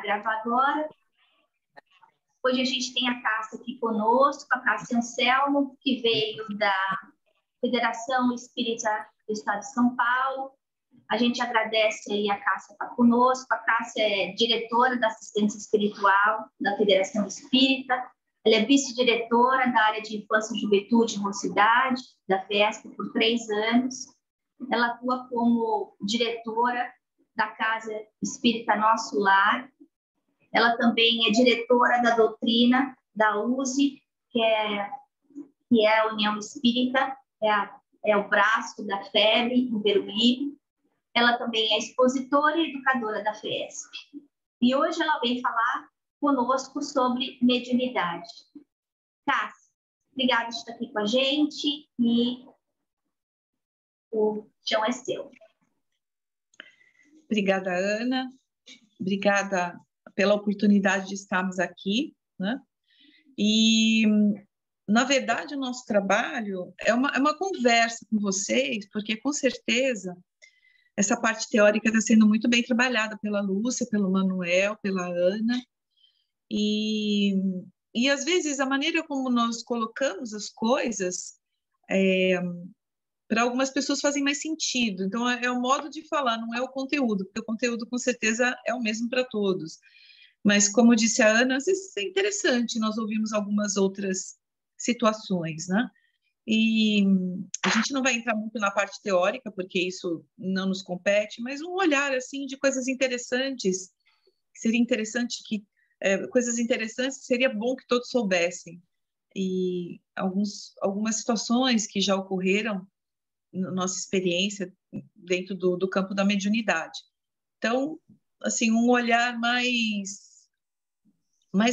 Gravar agora. Hoje a gente tem a Cássia aqui conosco, a Cássia Anselmo, que veio da Federação Espírita do Estado de São Paulo. A gente agradece aí a Cássia estar conosco. A Cássia é diretora da assistência espiritual da Federação Espírita. Ela é vice-diretora da área de Infância, Juventude e Mocidade da FESP por 3 anos. Ela atua como diretora da Casa Espírita Nosso Lar. Ela também é diretora da doutrina da USE, que é a União Espírita, é o braço da FEB em Peruíbe. Ela também é expositora e educadora da FESP. E hoje ela vem falar conosco sobre mediunidade. Cássia, obrigada por estar aqui com a gente e o chão é seu. Obrigada, Ana. Obrigada pela oportunidade de estarmos aqui, né? E, na verdade, o nosso trabalho é uma conversa com vocês, porque, com certeza, essa parte teórica está sendo muito bem trabalhada pela Lúcia, pelo Manuel, pela Ana, e às vezes, a maneira como nós colocamos as coisas, para algumas pessoas fazem mais sentido. Então, é o modo de falar, não é o conteúdo, porque o conteúdo, com certeza, é o mesmo para todos. Mas, como disse a Ana, às vezes é interessante, nós ouvimos algumas outras situações, né? E a gente não vai entrar muito na parte teórica, porque isso não nos compete, mas um olhar, assim, de coisas interessantes, seria interessante que, coisas interessantes, seria bom que todos soubessem. E algumas situações que já ocorreram, nossa experiência dentro do campo da mediunidade. Então, assim, um olhar mais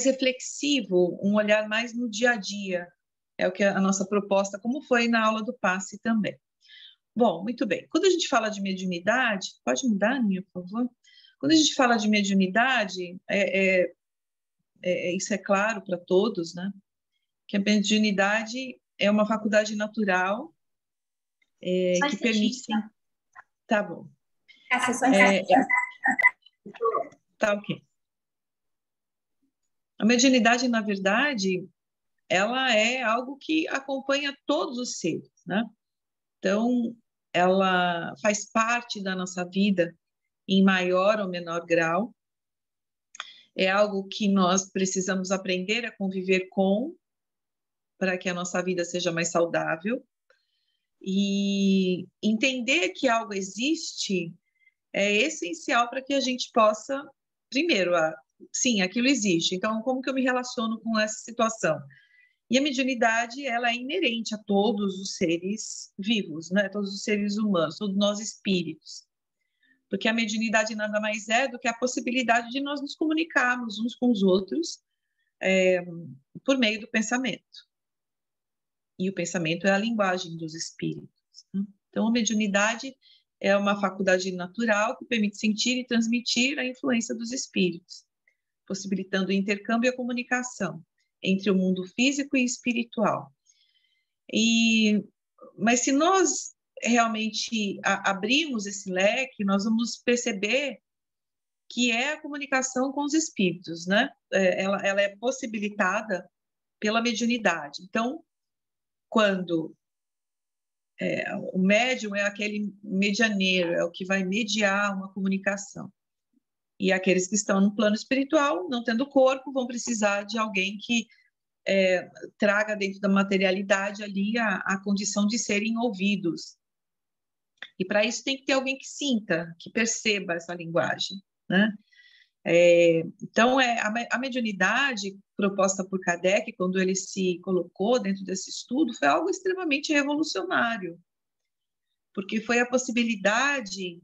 reflexivo, um olhar mais no dia a dia, é o que a nossa proposta, como foi na aula do passe também. Bom, muito bem. Quando a gente fala de mediunidade, pode mudar, Aninha, por favor? Quando a gente fala de mediunidade, isso é claro para todos, né? Que a mediunidade é uma faculdade natural que permite... Tá bom. Tá ok. A mediunidade, na verdade, ela é algo que acompanha todos os seres, né? Então, ela faz parte da nossa vida em maior ou menor grau. É algo que nós precisamos aprender a conviver com, para que a nossa vida seja mais saudável. E entender que algo existe é essencial para que a gente possa, primeiro, sim, aquilo existe, então como que eu me relaciono com essa situação? E a mediunidade, ela é inerente a todos os seres vivos, né? Todos os seres humanos, todos nós espíritos. Porque a mediunidade nada mais é do que a possibilidade de nós nos comunicarmos uns com os outros por meio do pensamento. E o pensamento é a linguagem dos espíritos, né? Então, a mediunidade é uma faculdade natural que permite sentir e transmitir a influência dos espíritos, possibilitando o intercâmbio e a comunicação entre o mundo físico e espiritual. Mas se nós realmente abrirmos esse leque, nós vamos perceber que é a comunicação com os espíritos, né? Ela é possibilitada pela mediunidade. Então, quando o médium é aquele medianeiro, é o que vai mediar uma comunicação. E aqueles que estão no plano espiritual, não tendo corpo, vão precisar de alguém que traga dentro da materialidade ali a condição de serem ouvidos. E para isso tem que ter alguém que sinta, que perceba essa linguagem, né? Então, a mediunidade proposta por Kardec, quando ele se colocou dentro desse estudo, foi algo extremamente revolucionário, porque foi a possibilidade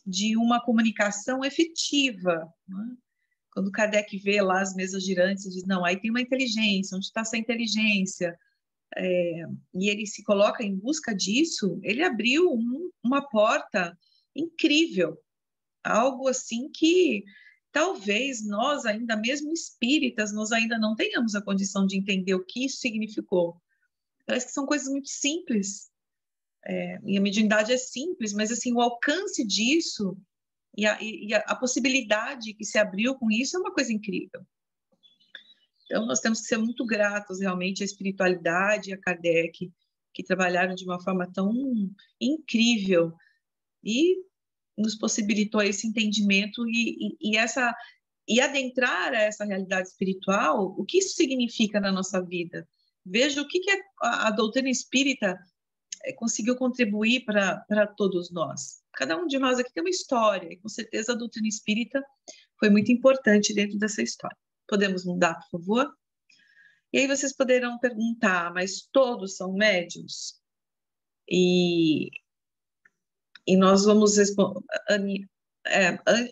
de uma comunicação efetiva, né? Quando Kardec vê lá as mesas girantes, ele diz, não, aí tem uma inteligência, onde está essa inteligência? E ele se coloca em busca disso, ele abriu uma porta incrível, algo assim que talvez nós ainda, mesmo espíritas, nós ainda não tenhamos a condição de entender o que isso significou. Parece que são coisas muito simples, e a mediunidade é simples, mas assim, o alcance disso a possibilidade que se abriu com isso é uma coisa incrível. Então, nós temos que ser muito gratos realmente à espiritualidade e a Kardec, que trabalharam de uma forma tão incrível e nos possibilitou esse entendimento e adentrar a essa realidade espiritual, o que isso significa na nossa vida. Veja o que a doutrina espírita conseguiu contribuir para todos nós. Cada um de nós aqui tem uma história, e com certeza a doutrina espírita foi muito importante dentro dessa história. Podemos mudar, por favor? E aí vocês poderão perguntar, mas todos são médiuns? E nós vamos responder...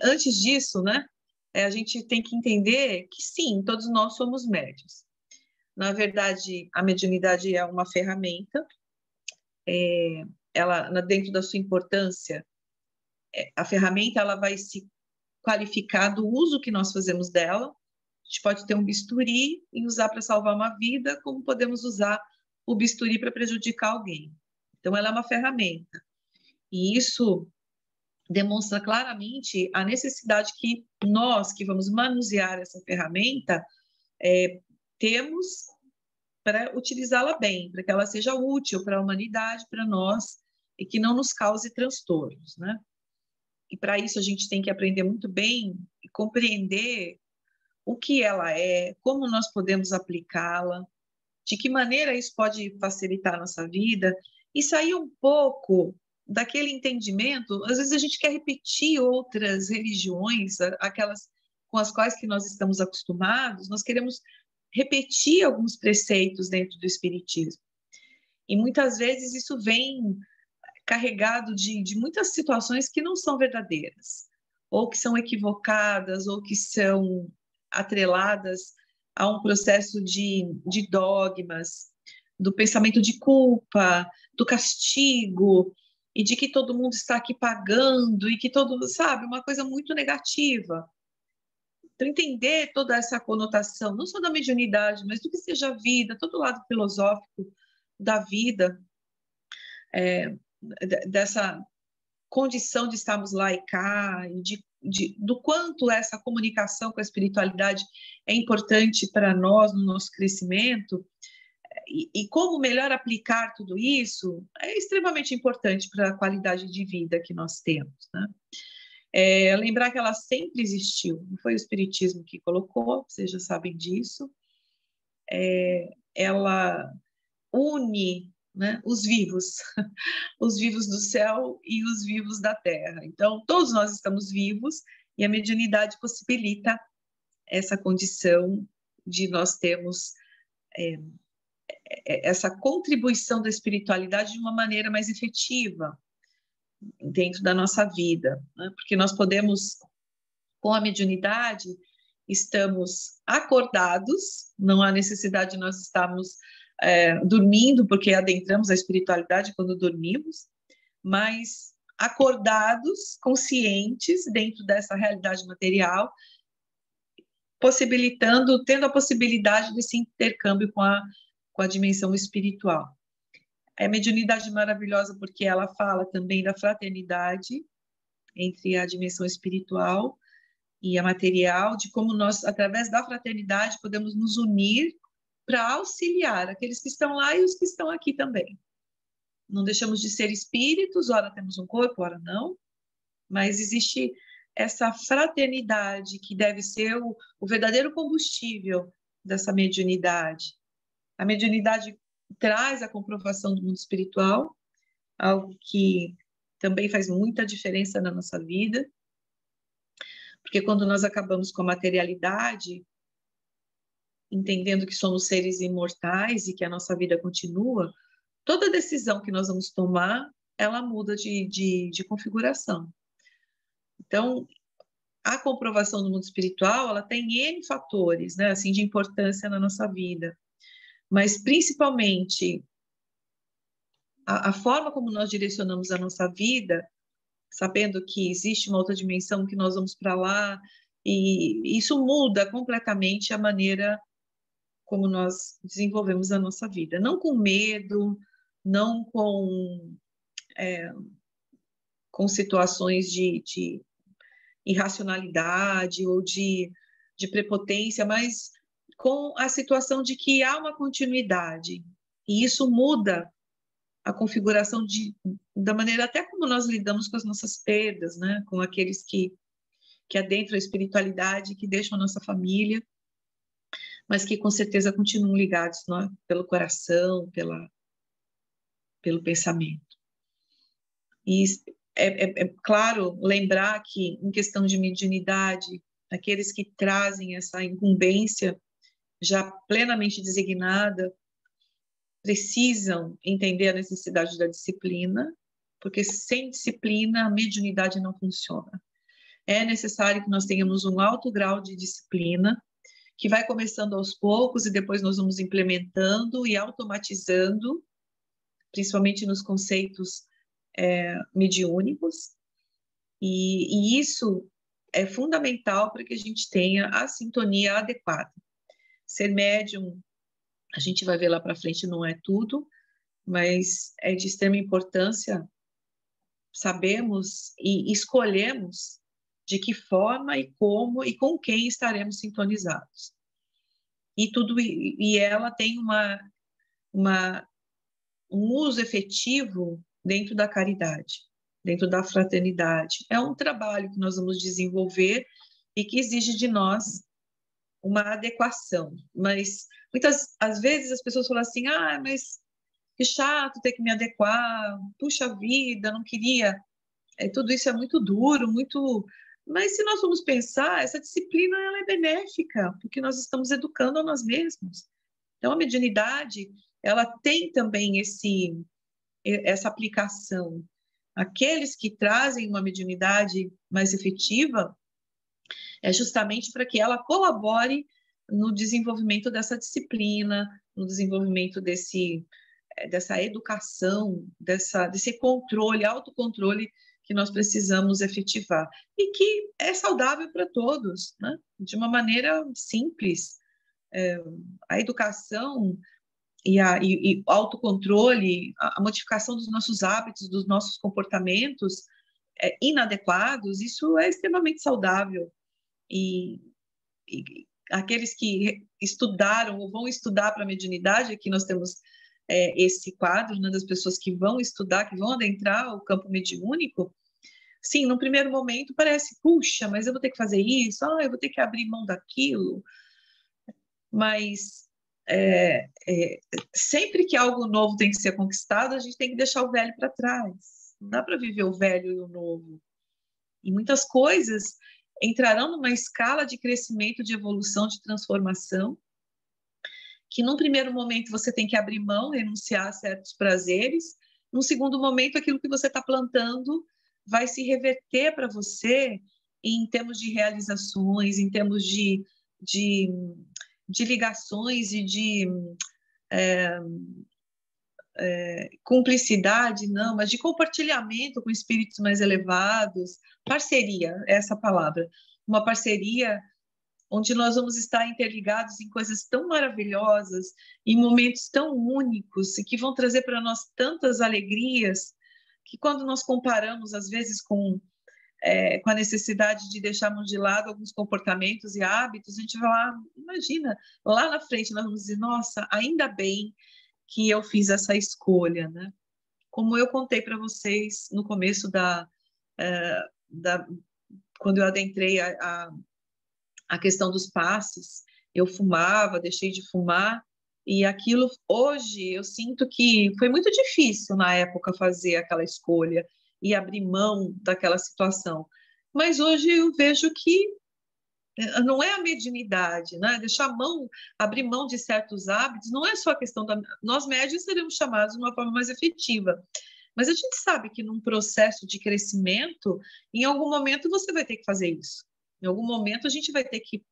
antes disso, né? A gente tem que entender que sim, todos nós somos médiuns. Na verdade, a mediunidade é uma ferramenta, ela, dentro da sua importância, a ferramenta ela vai se qualificar do uso que nós fazemos dela. A gente pode ter um bisturi e usar para salvar uma vida, como podemos usar o bisturi para prejudicar alguém. Então, ela é uma ferramenta. E isso demonstra claramente a necessidade que nós, que vamos manusear essa ferramenta, temos para utilizá-la bem, para que ela seja útil para a humanidade, para nós, e que não nos cause transtornos, né? E para isso a gente tem que aprender muito bem e compreender o que ela é, como nós podemos aplicá-la, de que maneira isso pode facilitar a nossa vida, e sair um pouco daquele entendimento. Às vezes a gente quer repetir outras religiões, aquelas com as quais que nós estamos acostumados, nós queremos repetir alguns preceitos dentro do Espiritismo. E muitas vezes isso vem carregado de muitas situações que não são verdadeiras, ou que são equivocadas, ou que são atreladas a um processo de dogmas, do pensamento de culpa, do castigo, e de que todo mundo está aqui pagando, e que todo mundo, sabe, uma coisa muito negativa. Então, entender toda essa conotação, não só da mediunidade, mas do que seja a vida, todo o lado filosófico da vida, dessa condição de estarmos lá e cá, e do quanto essa comunicação com a espiritualidade é importante para nós, no nosso crescimento, e como melhor aplicar tudo isso, é extremamente importante para a qualidade de vida que nós temos, né? Lembrar que ela sempre existiu, não foi o Espiritismo que colocou, vocês já sabem disso. Ela une, né, os vivos do céu e os vivos da terra. Então, todos nós estamos vivos e a mediunidade possibilita essa condição de nós termos essa contribuição da espiritualidade de uma maneira mais efetiva dentro da nossa vida, né? Porque nós podemos, com a mediunidade, estamos acordados, não há necessidade de nós estarmos dormindo, porque adentramos a espiritualidade quando dormimos, mas acordados, conscientes dentro dessa realidade material, tendo a possibilidade desse intercâmbio com a dimensão espiritual. É mediunidade maravilhosa porque ela fala também da fraternidade entre a dimensão espiritual e a material, de como nós, através da fraternidade, podemos nos unir para auxiliar aqueles que estão lá e os que estão aqui também. Não deixamos de ser espíritos, ora temos um corpo, ora não, mas existe essa fraternidade que deve ser o verdadeiro combustível dessa mediunidade. A mediunidade traz a comprovação do mundo espiritual, algo que também faz muita diferença na nossa vida, porque quando nós acabamos com a materialidade, entendendo que somos seres imortais e que a nossa vida continua, toda decisão que nós vamos tomar, ela muda de configuração. Então, a comprovação do mundo espiritual, ela tem N fatores, né, assim, de importância na nossa vida, mas principalmente a forma como nós direcionamos a nossa vida, sabendo que existe uma outra dimensão, que nós vamos para lá, e isso muda completamente a maneira como nós desenvolvemos a nossa vida. Não com medo, não com situações de irracionalidade ou de prepotência, mas com a situação de que há uma continuidade. E isso muda a configuração da maneira até como nós lidamos com as nossas perdas, né? Com aqueles que adentram a espiritualidade, que deixam a nossa família, mas que com certeza continuam ligados, né? Pelo coração, pelo pensamento. E é claro lembrar que, em questão de mediunidade, aqueles que trazem essa incumbência já plenamente designada precisam entender a necessidade da disciplina, porque sem disciplina a mediunidade não funciona. É necessário que nós tenhamos um alto grau de disciplina, que vai começando aos poucos e depois nós vamos implementando e automatizando, principalmente nos conceitos mediúnicos, e isso é fundamental para que a gente tenha a sintonia adequada. Ser médium, a gente vai ver lá para frente, não é tudo, mas é de extrema importância sabermos e escolhermos de que forma e como e com quem estaremos sintonizados. E ela tem um uso efetivo dentro da caridade, dentro da fraternidade. É um trabalho que nós vamos desenvolver e que exige de nós uma adequação. Mas às vezes as pessoas falam assim, mas que chato ter que me adequar, puxa vida, não queria. Tudo isso é muito duro, muito... Mas se nós formos pensar, essa disciplina ela é benéfica, porque nós estamos educando a nós mesmos. Então, a mediunidade, ela tem também essa aplicação. Aqueles que trazem uma mediunidade mais efetiva é justamente para que ela colabore no desenvolvimento dessa disciplina, no desenvolvimento dessa educação, desse controle, autocontrole que nós precisamos efetivar. E que é saudável para todos, né? De uma maneira simples. A educação e o autocontrole, a modificação dos nossos hábitos, dos nossos comportamentos inadequados, isso é extremamente saudável. E aqueles que estudaram ou vão estudar para a mediunidade, aqui nós temos esse quadro, né, das pessoas que vão estudar, que vão adentrar o campo mediúnico. Sim, no primeiro momento parece, puxa, mas eu vou ter que fazer isso, eu vou ter que abrir mão daquilo, mas sempre que algo novo tem que ser conquistado, a gente tem que deixar o velho para trás. Não dá para viver o velho e o novo. E muitas coisas entrarão numa escala de crescimento, de evolução, de transformação, que num primeiro momento você tem que abrir mão, renunciar a certos prazeres, num segundo momento aquilo que você está plantando vai se reverter para você em termos de realizações, em termos de ligações e de cumplicidade, não, mas de compartilhamento com espíritos mais elevados, parceria, essa palavra, uma parceria onde nós vamos estar interligados em coisas tão maravilhosas, em momentos tão únicos e que vão trazer para nós tantas alegrias, que quando nós comparamos, às vezes, com a necessidade de deixarmos de lado alguns comportamentos e hábitos, a gente vai lá, imagina, lá na frente nós vamos dizer, nossa, ainda bem que eu fiz essa escolha, né? Como eu contei para vocês no começo quando eu adentrei a questão dos passes, eu fumava, deixei de fumar, e aquilo, hoje, eu sinto que foi muito difícil na época fazer aquela escolha e abrir mão daquela situação. Mas hoje eu vejo que não é a mediunidade, né? Abrir mão de certos hábitos, não é só a questão nós médiuns seríamos chamados de uma forma mais efetiva, mas a gente sabe que num processo de crescimento, em algum momento você vai ter que fazer isso. Em algum momento a gente vai ter que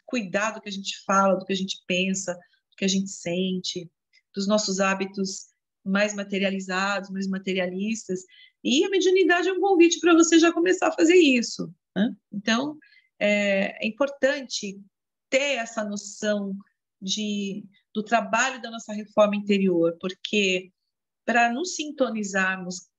cuidar do que a gente fala, do que a gente pensa, do que a gente sente, dos nossos hábitos mais materializados, mais materialistas, e a mediunidade é um convite para você já começar a fazer isso, né? Então, é importante ter essa noção do trabalho da nossa reforma interior, porque para nos sintonizarmos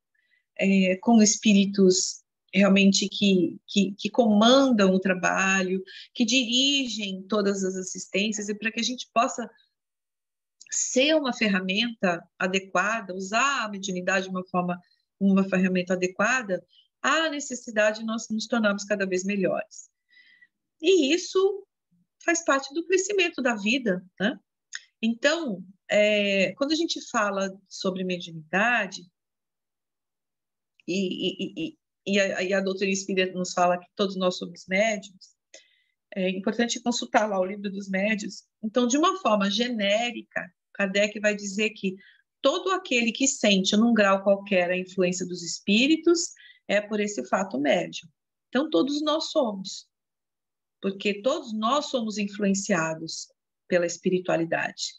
com espíritos realmente que comandam o trabalho, que dirigem todas as assistências, e para que a gente possa ser uma ferramenta adequada, usar a mediunidade de uma ferramenta adequada, há necessidade de nós nos tornarmos cada vez melhores. E isso faz parte do crescimento da vida, né? Então, quando a gente fala sobre mediunidade, e a doutrina espírita nos fala que todos nós somos médiuns, é importante consultar lá o livro dos médiuns. Então, de uma forma genérica, Kardec vai dizer que todo aquele que sente, num grau qualquer, a influência dos espíritos é por esse fato médium. Então, todos nós somos, porque todos nós somos influenciados pela espiritualidade.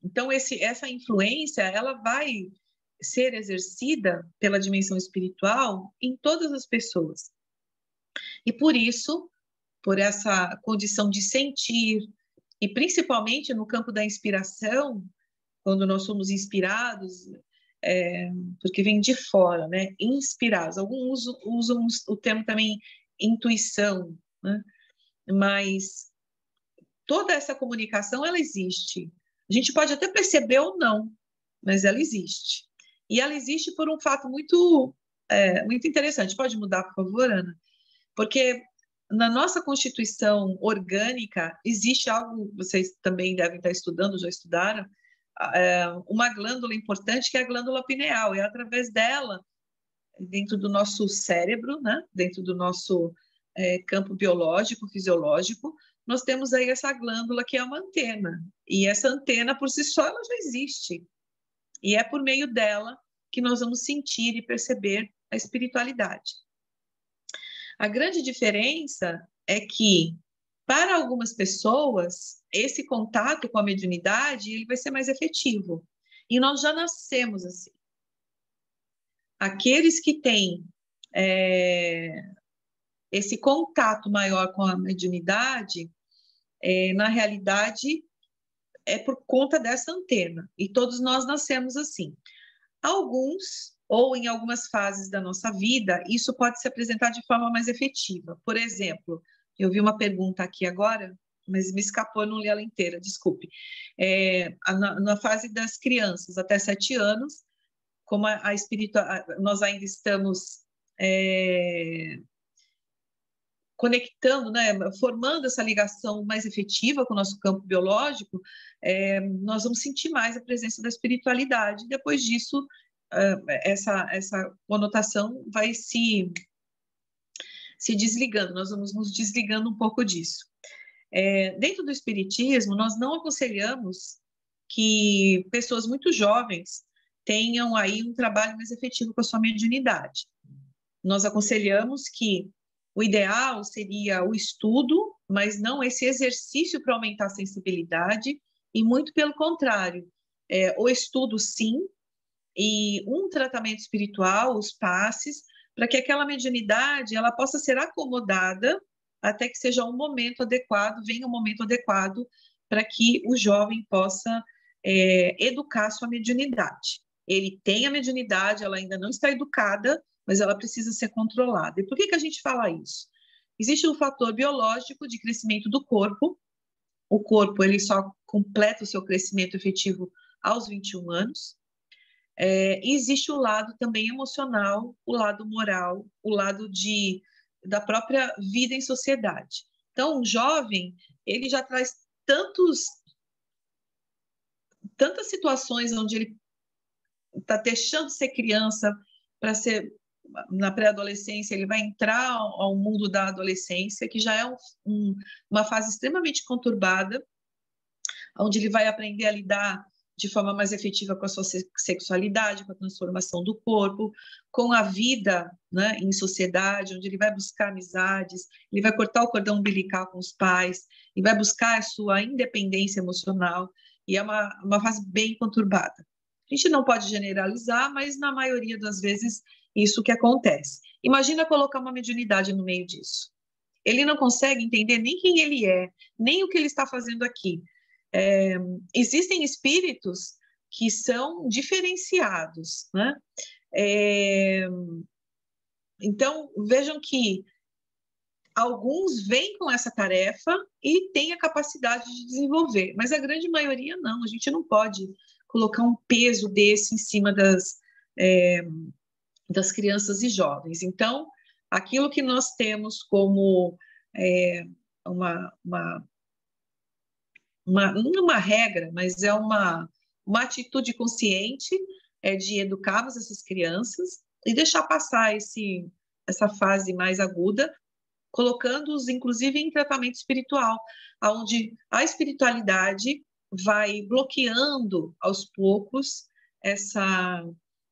Então, essa influência, ela vai ser exercida pela dimensão espiritual em todas as pessoas. E por isso, por essa condição de sentir, e principalmente no campo da inspiração, quando nós somos inspirados, porque vem de fora, né? Inspirados. Alguns usam o termo também intuição, né? Mas toda essa comunicação, ela existe. A gente pode até perceber ou não, mas ela existe. E ela existe por um fato muito interessante. Pode mudar, por favor, Ana? Porque na nossa constituição orgânica existe algo, vocês também devem estar estudando, já estudaram, uma glândula importante que é a glândula pineal. É através dela, dentro do nosso cérebro, né? Dentro do nosso campo biológico, fisiológico, nós temos aí essa glândula que é uma antena. E essa antena, por si só, ela já existe. E é por meio dela que nós vamos sentir e perceber a espiritualidade. A grande diferença é que, para algumas pessoas, esse contato com a mediunidade ele vai ser mais efetivo. E nós já nascemos assim. Aqueles que têm esse contato maior com a mediunidade, na realidade, é por conta dessa antena. E todos nós nascemos assim. Alguns, ou em algumas fases da nossa vida, isso pode se apresentar de forma mais efetiva. Por exemplo, eu vi uma pergunta aqui agora, mas me escapou, eu não li ela inteira, desculpe. Na fase das crianças, até 7 anos, como nós ainda estamos conectando, né, formando essa ligação mais efetiva com o nosso campo biológico, nós vamos sentir mais a presença da espiritualidade. Depois disso, essa conotação vai se desligando, nós vamos nos desligando um pouco disso. Dentro do espiritismo, nós não aconselhamos que pessoas muito jovens tenham aí um trabalho mais efetivo com a sua mediunidade. Nós aconselhamos que o ideal seria o estudo, mas não esse exercício para aumentar a sensibilidade, e muito pelo contrário, o estudo sim, e um tratamento espiritual, os passes, para que aquela mediunidade ela possa ser acomodada até que seja um momento adequado, venha um momento adequado para que o jovem possa educar a sua mediunidade. Ele tem a mediunidade, ela ainda não está educada, mas ela precisa ser controlada. E por que a gente fala isso? Existe um fator biológico de crescimento do corpo. O corpo ele só completa o seu crescimento efetivo aos 21 anos. E existe o lado também emocional, o lado moral, o lado da própria vida em sociedade. Então, um jovem, ele já traz tantas situações onde ele está deixando de ser criança para ser na pré-adolescência, ele vai entrar ao mundo da adolescência, que já é uma fase extremamente conturbada, onde ele vai aprender a lidar de forma mais efetiva com a sua sexualidade, com a transformação do corpo, com a vida, né, em sociedade, onde ele vai buscar amizades, ele vai cortar o cordão umbilical com os pais, e vai buscar a sua independência emocional, e é uma fase bem conturbada. A gente não pode generalizar, mas na maioria das vezes isso que acontece. Imagina colocar uma mediunidade no meio disso. Ele não consegue entender nem quem ele é, nem o que ele está fazendo aqui. Existem espíritos que são diferenciados, né? Então, vejam que alguns vêm com essa tarefa e têm a capacidade de desenvolver, mas a grande maioria não. A gente não pode colocar um peso desse em cima das crianças e jovens. Então, aquilo que nós temos como não uma regra, mas é uma atitude consciente de educarmos essas crianças e deixar passar essa fase mais aguda, colocando-os, inclusive, em tratamento espiritual, onde a espiritualidade vai bloqueando, aos poucos,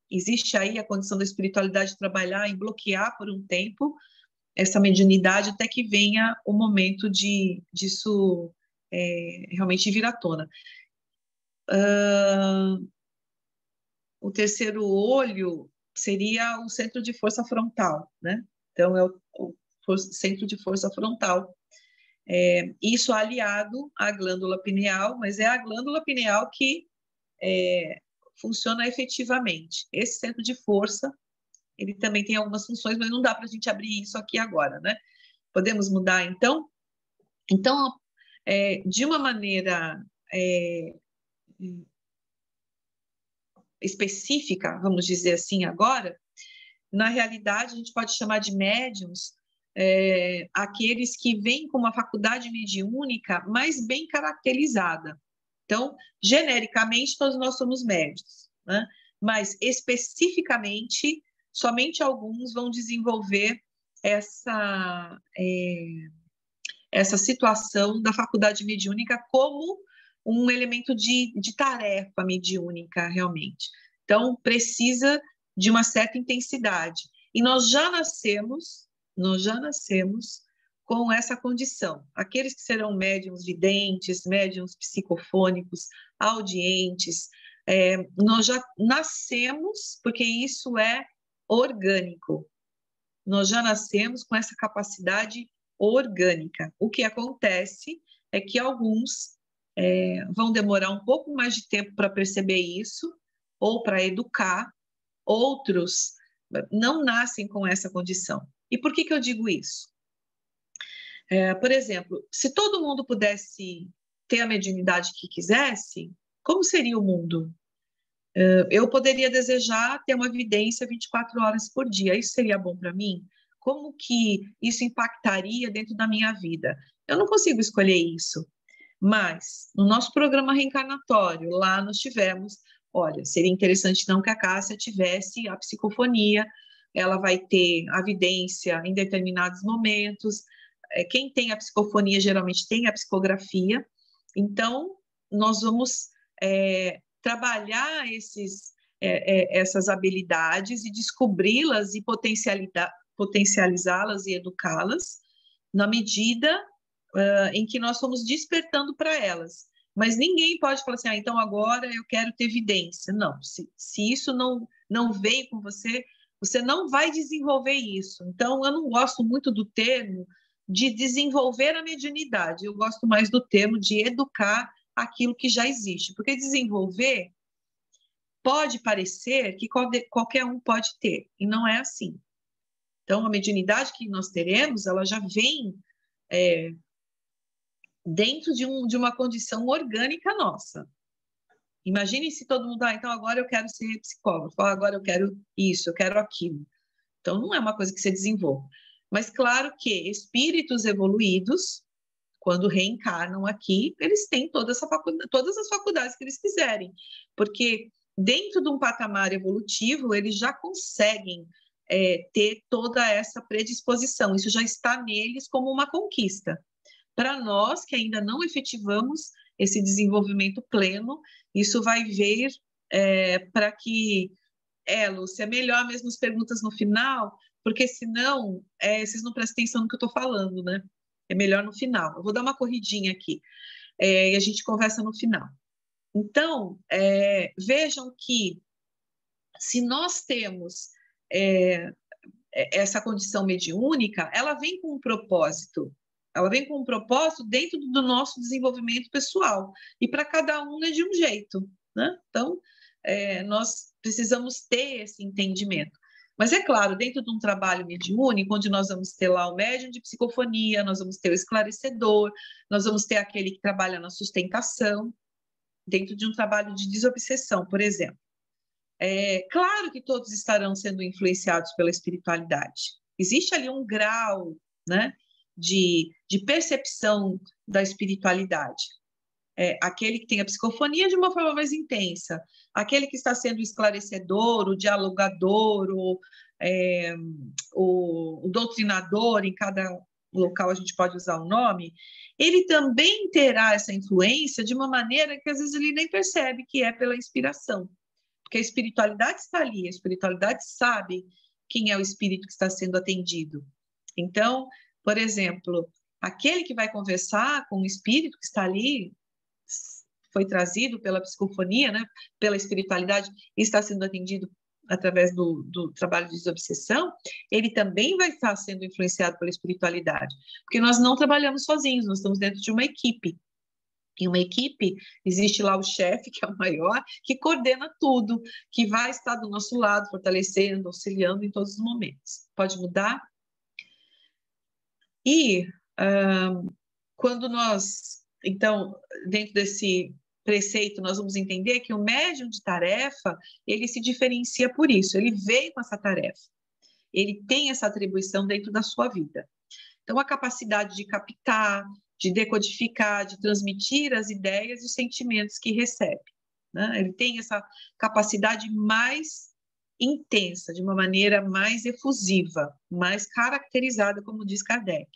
existe aí a condição da espiritualidade trabalhar em bloquear por um tempo essa mediunidade até que venha o momento disso realmente vir à tona. O terceiro olho seria o centro de força frontal, né? Então, é o centro de força frontal. Isso aliado à glândula pineal, mas é a glândula pineal que funciona efetivamente. Esse centro de força, ele também tem algumas funções, mas não dá para a gente abrir isso aqui agora, né? Podemos mudar, então? Então, de uma maneira específica, vamos dizer assim agora, na realidade, a gente pode chamar de médiums aqueles que vêm com uma faculdade mediúnica mais bem caracterizada. Então, genericamente, todos nós somos médios, né? Mas especificamente, somente alguns vão desenvolver essa situação da faculdade mediúnica como um elemento de tarefa mediúnica, realmente. Então, precisa de uma certa intensidade. E nós já nascemos com essa condição. Aqueles que serão médiuns videntes, médiuns psicofônicos, audientes, nós já nascemos, porque isso é orgânico. Nós já nascemos com essa capacidade orgânica. O que acontece é que alguns vão demorar um pouco mais de tempo para perceber isso, ou para educar, outros não nascem com essa condição. E por que eu digo isso? Por exemplo, se todo mundo pudesse ter a mediunidade que quisesse, como seria o mundo? Eu poderia desejar ter uma vidência 24 horas por dia. Isso seria bom para mim? Como que isso impactaria dentro da minha vida? Eu não consigo escolher isso. Mas, no nosso programa reencarnatório, lá nós tivemos, olha, seria interessante então que a Cássia tivesse a psicofonia, ela vai ter a vidência em determinados momentos, quem tem a psicofonia geralmente tem a psicografia, então nós vamos trabalhar essas habilidades e descobri-las e potencializá-las e educá-las na medida em que nós fomos despertando para elas. Mas ninguém pode falar assim, então agora eu quero ter evidência. Não, se isso não veio com você, você não vai desenvolver isso. Então, eu não gosto muito do termo de desenvolver a mediunidade, eu gosto mais do termo de educar aquilo que já existe, porque desenvolver pode parecer que qualquer um pode ter, e não é assim. Então, a mediunidade que nós teremos, ela já vem dentro de uma condição orgânica nossa. Imagine se todo mundo, então agora eu quero ser psicólogo, agora eu quero isso, eu quero aquilo. Então, não é uma coisa que você desenvolve. Mas, claro que espíritos evoluídos, quando reencarnam aqui, eles têm todas as faculdades que eles quiserem, porque dentro de um patamar evolutivo, eles já conseguem ter toda essa predisposição, isso já está neles como uma conquista. Para nós, que ainda não efetivamos esse desenvolvimento pleno, isso vai vir para que... Lúcia, é melhor mesmo as perguntas no final, porque senão vocês não prestam atenção no que eu estou falando, né? É melhor no final. Eu vou dar uma corridinha aqui e a gente conversa no final. Então, vejam que se nós temos essa condição mediúnica, ela vem com um propósito. Ela vem com um propósito dentro do nosso desenvolvimento pessoal. E para cada um é de um jeito, né? Então, nós precisamos ter esse entendimento. Mas é claro, dentro de um trabalho mediúnico, onde nós vamos ter lá o médium de psicofonia, nós vamos ter o esclarecedor, nós vamos ter aquele que trabalha na sustentação, dentro de um trabalho de desobsessão, por exemplo. É claro que todos estarão sendo influenciados pela espiritualidade. Existe ali um grau, né, de percepção da espiritualidade. Aquele que tem a psicofonia de uma forma mais intensa, aquele que está sendo o esclarecedor, o dialogador, o doutrinador, em cada local a gente pode usar o nome, ele também terá essa influência de uma maneira que às vezes ele nem percebe que é pela inspiração, porque a espiritualidade está ali, a espiritualidade sabe quem é o espírito que está sendo atendido. Então, por exemplo, aquele que vai conversar com o espírito que está ali, foi trazido pela psicofonia, né, pela espiritualidade, e está sendo atendido através do trabalho de desobsessão, ele também vai estar sendo influenciado pela espiritualidade, porque nós não trabalhamos sozinhos, nós estamos dentro de uma equipe. Em uma equipe, existe lá o chefe, que é o maior, que coordena tudo, que vai estar do nosso lado, fortalecendo, auxiliando em todos os momentos. Pode mudar? E quando nós, então, dentro desse preceito, nós vamos entender que o médium de tarefa, ele se diferencia por isso, ele veio com essa tarefa, ele tem essa atribuição dentro da sua vida. Então, a capacidade de captar, de decodificar, de transmitir as ideias e os sentimentos que recebe, né? Ele tem essa capacidade mais intensa, de uma maneira mais efusiva, mais caracterizada, como diz Kardec.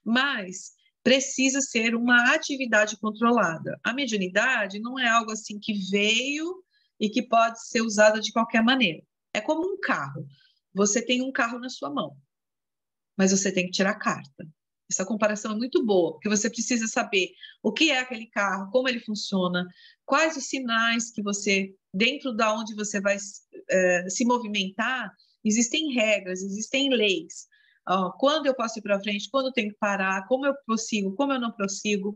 Mas precisa ser uma atividade controlada. A mediunidade não é algo assim que veio e que pode ser usada de qualquer maneira. É como um carro. Você tem um carro na sua mão, mas você tem que tirar a carta. Essa comparação é muito boa, porque você precisa saber o que é aquele carro, como ele funciona, quais os sinais que você, dentro da onde você vai se movimentar, existem regras, existem leis. Quando eu posso ir para frente, quando eu tenho que parar, como eu prossigo, como eu não prossigo,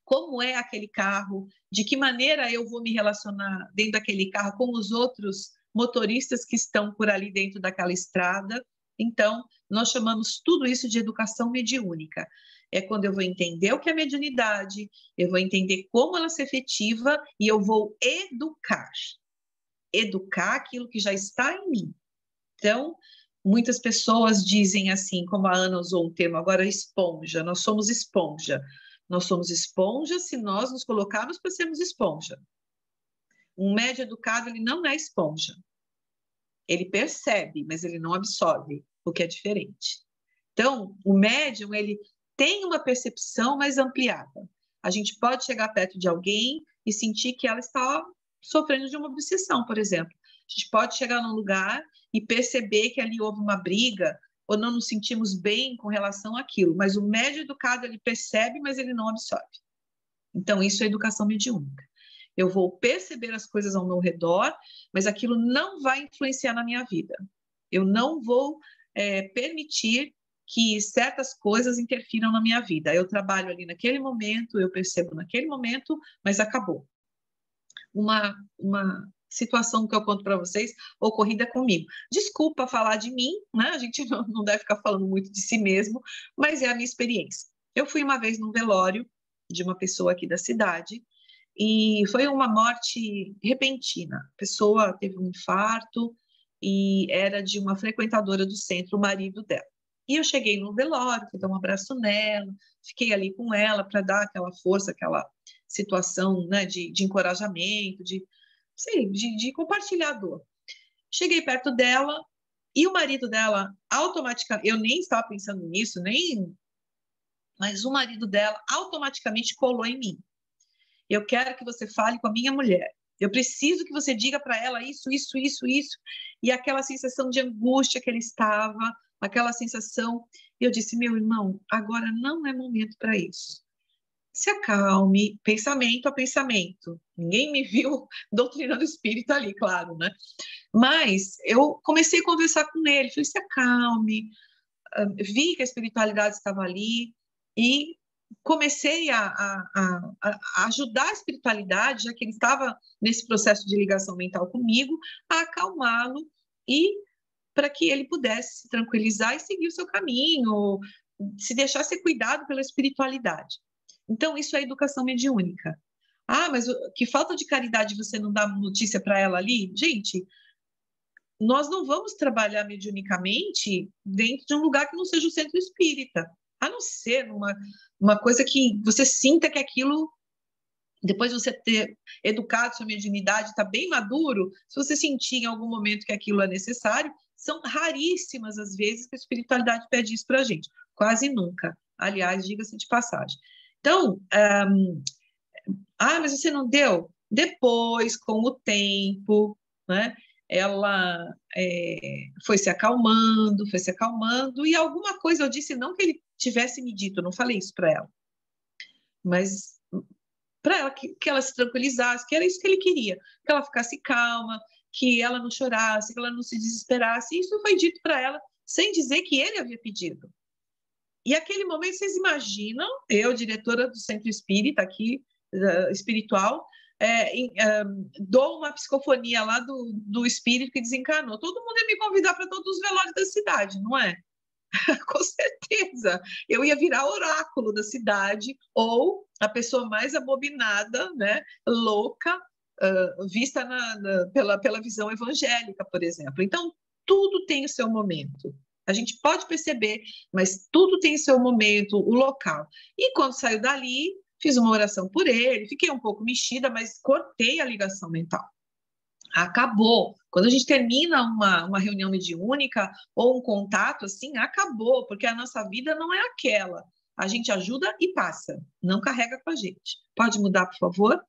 como é aquele carro, de que maneira eu vou me relacionar dentro daquele carro com os outros motoristas que estão por ali dentro daquela estrada. Então, nós chamamos tudo isso de educação mediúnica. É quando eu vou entender o que é mediunidade, eu vou entender como ela se efetiva e eu vou educar aquilo que já está em mim. Então, muitas pessoas dizem assim, como a Ana usou um termo agora, esponja. Nós somos esponja. Nós somos esponja se nós nos colocarmos para sermos esponja. Um médium educado, ele não é esponja. Ele percebe, mas ele não absorve, o que é diferente. Então, o médium, ele tem uma percepção mais ampliada. A gente pode chegar perto de alguém e sentir que ela está sofrendo de uma obsessão, por exemplo. A gente pode chegar num lugar e perceber que ali houve uma briga ou não nos sentimos bem com relação àquilo, mas o médium educado, ele percebe, mas ele não absorve. Então, isso é educação mediúnica. Eu vou perceber as coisas ao meu redor, mas aquilo não vai influenciar na minha vida. Eu não vou permitir que certas coisas interfiram na minha vida. Eu trabalho ali naquele momento, eu percebo naquele momento, mas acabou. Uma situação que eu conto para vocês, ocorrida comigo. Desculpa falar de mim, né? A gente não deve ficar falando muito de si mesmo, mas é a minha experiência. Eu fui uma vez num velório de uma pessoa aqui da cidade e foi uma morte repentina. A pessoa teve um infarto e era de uma frequentadora do centro, o marido dela. E eu cheguei no velório, fui dar um abraço nela, fiquei ali com ela para dar aquela força, aquela situação, né, de encorajamento, de compartilhar a dor. Cheguei perto dela e o marido dela automaticamente, eu nem estava pensando nisso, mas o marido dela automaticamente colou em mim. Eu quero que você fale com a minha mulher. Eu preciso que você diga para ela isso, isso, isso, isso. E aquela sensação de angústia que ele estava, aquela sensação. Eu disse, meu irmão, agora não é momento para isso. Se acalme, pensamento a pensamento. Ninguém me viu doutrinando espírito ali, claro, né? Mas eu comecei a conversar com ele, falei, se acalme. Vi que a espiritualidade estava ali e comecei a ajudar a espiritualidade, já que ele estava nesse processo de ligação mental comigo, a acalmá-lo e para que ele pudesse se tranquilizar e seguir o seu caminho, se deixar ser cuidado pela espiritualidade. Então, isso é educação mediúnica. Ah, mas que falta de caridade você não dá notícia para ela ali? Gente, nós não vamos trabalhar mediunicamente dentro de um lugar que não seja o centro espírita, a não ser uma coisa que você sinta que aquilo, depois de você ter educado sua mediunidade, está bem maduro, se você sentir em algum momento que aquilo é necessário, são raríssimas as vezes que a espiritualidade pede isso para a gente, quase nunca, aliás, diga-se de passagem. Então, mas você não deu? Depois, com o tempo, né, ela foi se acalmando, e alguma coisa eu disse, não que ele tivesse me dito, eu não falei isso para ela, mas para ela que ela se tranquilizasse, que era isso que ele queria, que ela ficasse calma, que ela não chorasse, que ela não se desesperasse. Isso foi dito para ela, sem dizer que ele havia pedido. E aquele momento, vocês imaginam, eu, diretora do Centro Espírita aqui, espiritual, dou uma psicofonia lá do espírito que desencarnou. Todo mundo ia me convidar para todos os velórios da cidade, não é? Com certeza, eu ia virar oráculo da cidade, ou a pessoa mais abominada, né, louca, vista pela visão evangélica, por exemplo. Então, tudo tem o seu momento. A gente pode perceber, mas tudo tem o seu momento, o local. E quando saiu dali, fiz uma oração por ele, fiquei um pouco mexida, mas cortei a ligação mental. Acabou. Quando a gente termina uma reunião mediúnica ou um contato, assim, acabou, porque a nossa vida não é aquela. A gente ajuda e passa, não carrega com a gente. Pode mudar, por favor?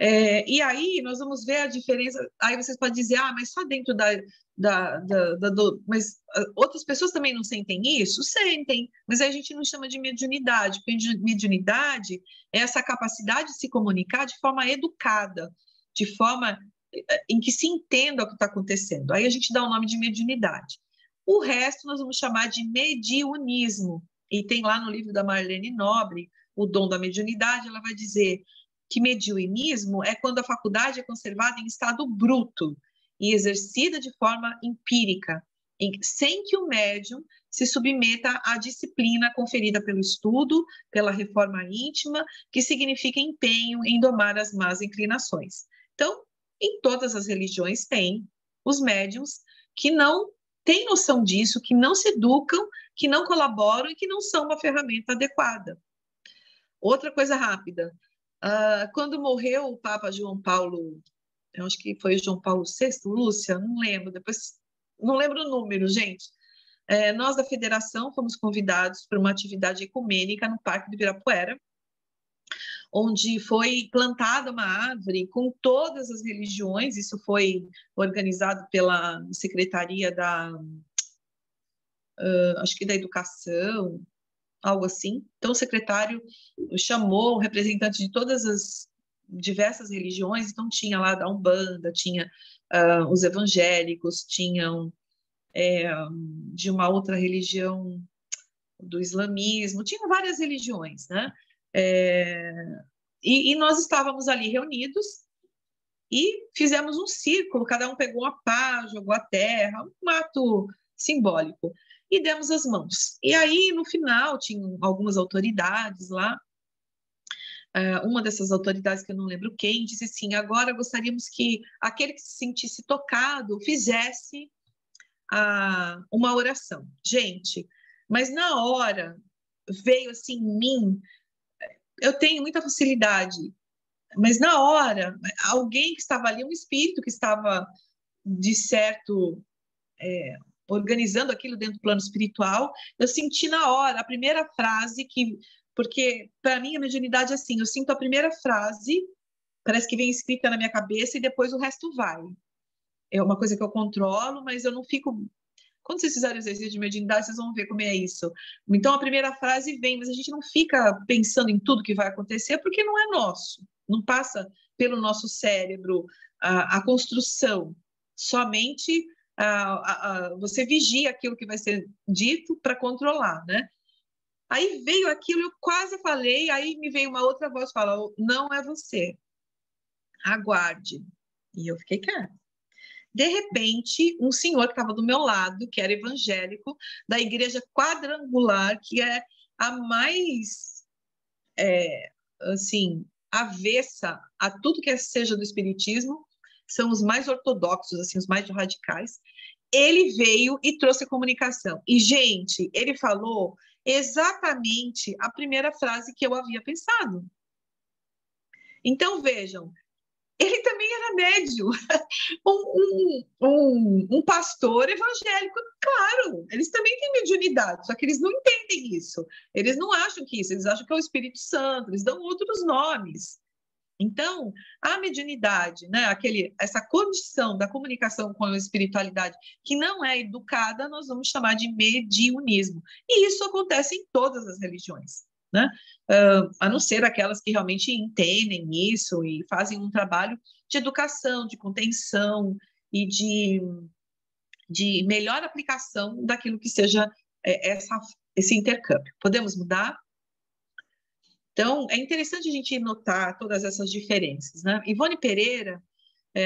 E aí nós vamos ver a diferença. Aí vocês podem dizer, mas só dentro mas outras pessoas também não sentem isso? Sentem, mas aí a gente não chama de mediunidade, porque mediunidade é essa capacidade de se comunicar de forma educada, de forma em que se entenda o que está acontecendo. Aí a gente dá o nome de mediunidade. O resto nós vamos chamar de mediunismo. E tem lá no livro da Marlene Nobre, O Dom da Mediunidade, ela vai dizer que mediunismo é quando a faculdade é conservada em estado bruto e exercida de forma empírica, sem que o médium se submeta à disciplina conferida pelo estudo, pela reforma íntima, que significa empenho em domar as más inclinações. Então, em todas as religiões tem os médiums que não têm noção disso, que não se educam, que não colaboram e que não são uma ferramenta adequada. Outra coisa rápida, quando morreu o Papa João Paulo, eu acho que foi João Paulo VI, Lúcia, não lembro, depois não lembro o número, gente. Nós da Federação fomos convidados para uma atividade ecumênica no Parque do Ibirapuera, onde foi plantada uma árvore com todas as religiões. Isso foi organizado pela Secretaria acho que da Educação, algo assim. Então, o secretário chamou o representante de todas as diversas religiões, então tinha lá da Umbanda, tinha os evangélicos, tinham de uma outra religião, do islamismo, tinham várias religiões, né? E nós estávamos ali reunidos e fizemos um círculo, cada um pegou uma pá, jogou a terra, um ato simbólico, e demos as mãos. E aí, no final, tinham algumas autoridades lá, uma dessas autoridades, que eu não lembro quem, disse assim, agora gostaríamos que aquele que se sentisse tocado fizesse uma oração. Gente, mas na hora veio assim em mim, eu tenho muita facilidade, mas na hora, alguém que estava ali, um espírito que estava, de certo, organizando aquilo dentro do plano espiritual, eu senti na hora a primeira frase porque para mim a mediunidade é assim, eu sinto a primeira frase, parece que vem escrita na minha cabeça e depois o resto vai. É uma coisa que eu controlo, mas eu não fico... Quando vocês fizerem o exercício de mediunidade, vocês vão ver como é isso. Então, a primeira frase vem, mas a gente não fica pensando em tudo que vai acontecer, porque não é nosso. Não passa pelo nosso cérebro a construção. Somente você vigia aquilo que vai ser dito para controlar, né? Aí veio aquilo, eu quase falei, aí me veio uma outra voz, fala, não é você, aguarde. E eu fiquei quieta. De repente, um senhor que estava do meu lado, que era evangélico, da igreja quadrangular, que é a mais, assim, avessa a tudo que seja do espiritismo, são os mais ortodoxos, assim, os mais radicais. Ele veio e trouxe a comunicação. E, gente, ele falou exatamente a primeira frase que eu havia pensado. Então, vejam, ele também era médium, um pastor evangélico, claro, eles também têm mediunidade, só que eles não entendem isso, eles não acham que isso, eles acham que é o Espírito Santo, eles dão outros nomes. Então, a mediunidade, né, essa condição da comunicação com a espiritualidade que não é educada, nós vamos chamar de mediunismo. E isso acontece em todas as religiões, né? A não ser aquelas que realmente entendem isso e fazem um trabalho de educação, de contenção e de melhor aplicação daquilo que seja esse intercâmbio. Podemos mudar? Então, é interessante a gente notar todas essas diferenças, né? Ivone Pereira,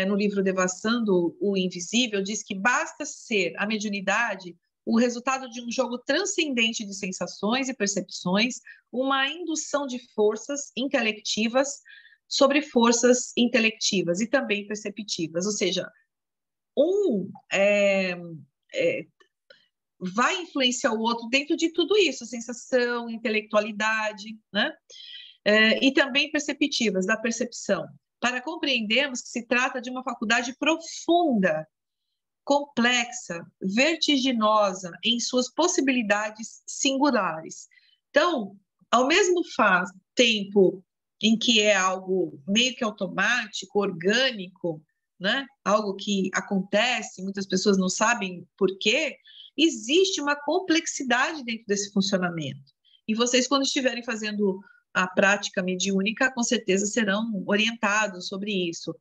no livro Devassando o Invisível, diz que basta ser a mediunidade o resultado de um jogo transcendente de sensações e percepções, uma indução de forças intelectivas sobre forças intelectivas e também perceptivas, ou seja, vai influenciar o outro dentro de tudo isso, sensação, intelectualidade, né? E também perceptivas, da percepção, para compreendermos que se trata de uma faculdade profunda, complexa, vertiginosa em suas possibilidades singulares. Então, ao mesmo tempo em que é algo meio que automático, orgânico, né? Algo que acontece, muitas pessoas não sabem por quê, existe uma complexidade dentro desse funcionamento. E vocês, quando estiverem fazendo a prática mediúnica, com certeza serão orientados sobre isso.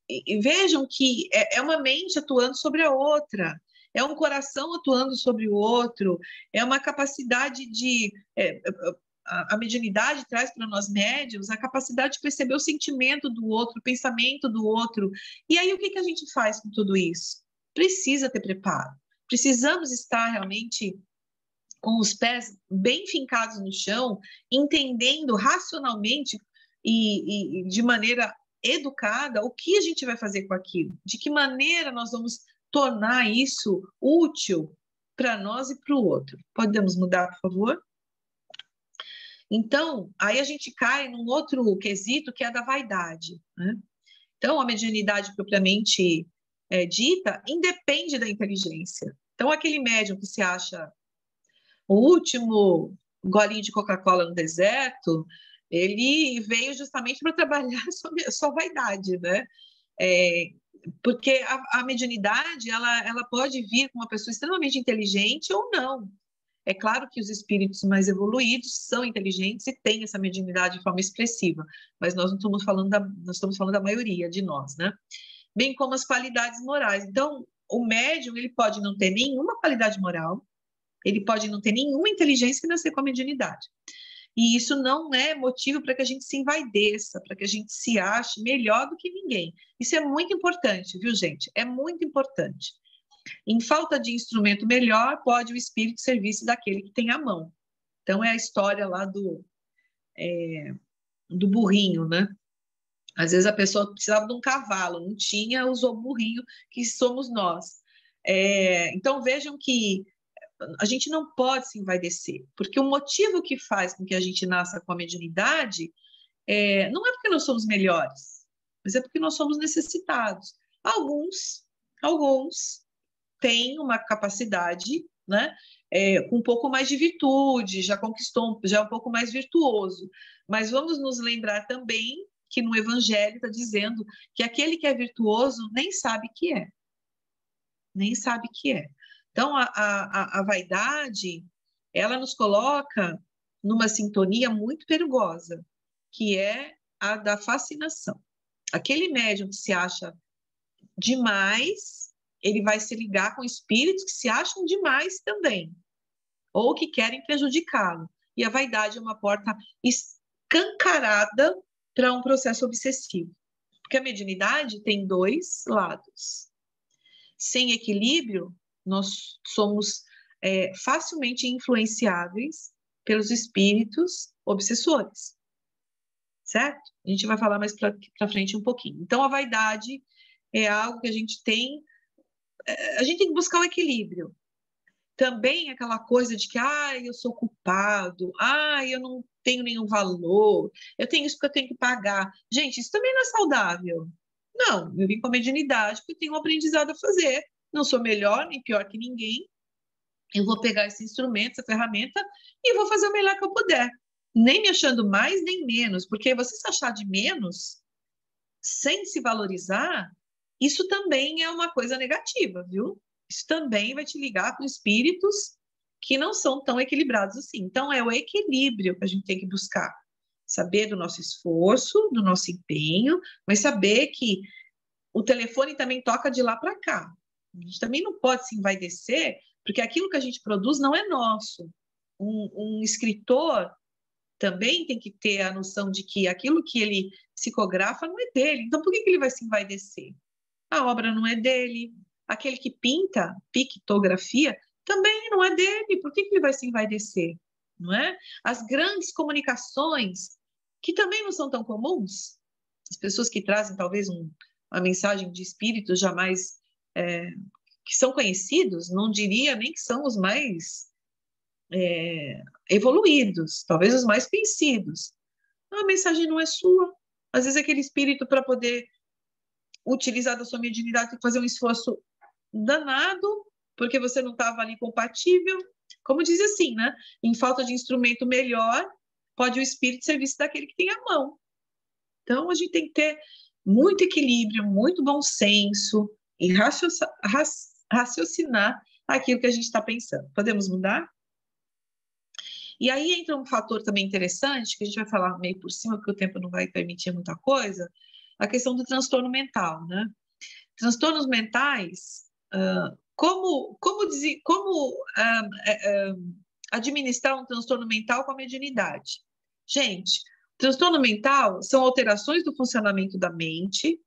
E vejam que é uma mente atuando sobre a outra, é um coração atuando sobre o outro, é uma capacidade de... a mediunidade traz para nós médiuns a capacidade de perceber o sentimento do outro, o pensamento do outro. E aí, o que a gente faz com tudo isso? Precisa ter preparo. Precisamos estar realmente com os pés bem fincados no chão, entendendo racionalmente e de maneira educada o que a gente vai fazer com aquilo, de que maneira nós vamos tornar isso útil para nós e para o outro. Podemos mudar, por favor? Então, aí a gente cai num outro quesito que é da vaidade, né? Então, a mediunidade propriamente dita independe da inteligência. Então, aquele médium que se acha o último golinho de Coca-Cola no deserto, ele veio justamente para trabalhar sobre a sua vaidade, né? Porque a mediunidade, ela pode vir com uma pessoa extremamente inteligente ou não. É claro que os espíritos mais evoluídos são inteligentes e têm essa mediunidade de forma expressiva, mas nós não estamos falando nós estamos falando da maioria de nós, né? Bem como as qualidades morais. Então, o médium, ele pode não ter nenhuma qualidade moral, ele pode não ter nenhuma inteligência e nascer com a mediunidade. E isso não é motivo para que a gente se envaideça, para que a gente se ache melhor do que ninguém. Isso é muito importante, viu, gente? É muito importante. Em falta de instrumento melhor, pode o espírito servir-se daquele que tem a mão. Então, é a história lá do burrinho, né? Às vezes a pessoa precisava de um cavalo, não tinha, usou o burrinho, que somos nós. Então, vejam que a gente não pode se envaidecer, porque o motivo que faz com que a gente nasça com a mediunidade não é porque nós somos melhores, mas é porque nós somos necessitados. Alguns têm uma capacidade, né, com um pouco mais de virtude, já conquistou, já é um pouco mais virtuoso, mas vamos nos lembrar também que no Evangelho está dizendo que aquele que é virtuoso nem sabe que é. Nem sabe que é. Então, a vaidade, ela nos coloca numa sintonia muito perigosa, que é a da fascinação. Aquele médium que se acha demais, ele vai se ligar com espíritos que se acham demais também, ou que querem prejudicá-lo. E a vaidade é uma porta escancarada para um processo obsessivo. Porque a mediunidade tem dois lados. Sem equilíbrio, nós somos facilmente influenciáveis pelos espíritos obsessores, certo? A gente vai falar mais para frente um pouquinho. Então, a vaidade é algo que a gente tem que buscar o equilíbrio. Também aquela coisa de que, eu sou culpado, eu não tenho nenhum valor, eu tenho isso porque eu tenho que pagar. Gente, isso também não é saudável. Não, eu vim com a mediunidade porque tenho um aprendizado a fazer. Não sou melhor nem pior que ninguém. Eu vou pegar esse instrumento, essa ferramenta e vou fazer o melhor que eu puder. Nem me achando mais, nem menos, porque você se achar de menos, sem se valorizar, isso também é uma coisa negativa, viu? Isso também vai te ligar com espíritos que não são tão equilibrados assim. Então, é o equilíbrio que a gente tem que buscar. Saber do nosso esforço, do nosso empenho, mas saber que o telefone também toca de lá para cá. A gente também não pode se envaidecer, porque aquilo que a gente produz não é nosso. Um escritor também tem que ter a noção de que aquilo que ele psicografa não é dele. Então, por que ele vai se envaidecer? A obra não é dele. Aquele que pinta, pictografia, também não é dele. Por que ele vai se envaidecer? Não é? As grandes comunicações, que também não são tão comuns, as pessoas que trazem talvez uma mensagem de espírito jamais que são conhecidos, não diria nem que são os mais evoluídos, talvez os mais conhecidos. A mensagem não é sua. Às vezes aquele espírito, para poder utilizar da sua mediunidade, tem que fazer um esforço danado, porque você não estava ali compatível. Como diz assim, né? Em falta de instrumento melhor, pode o espírito serviço daquele que tem a mão. Então, a gente tem que ter muito equilíbrio, muito bom senso e raciocinar aquilo que a gente está pensando. Podemos mudar? E aí entra um fator também interessante, que a gente vai falar meio por cima, porque o tempo não vai permitir muita coisa, a questão do transtorno mental, né? Transtornos mentais, como administrar um transtorno mental com a mediunidade? Gente, transtorno mental são alterações do funcionamento da mente,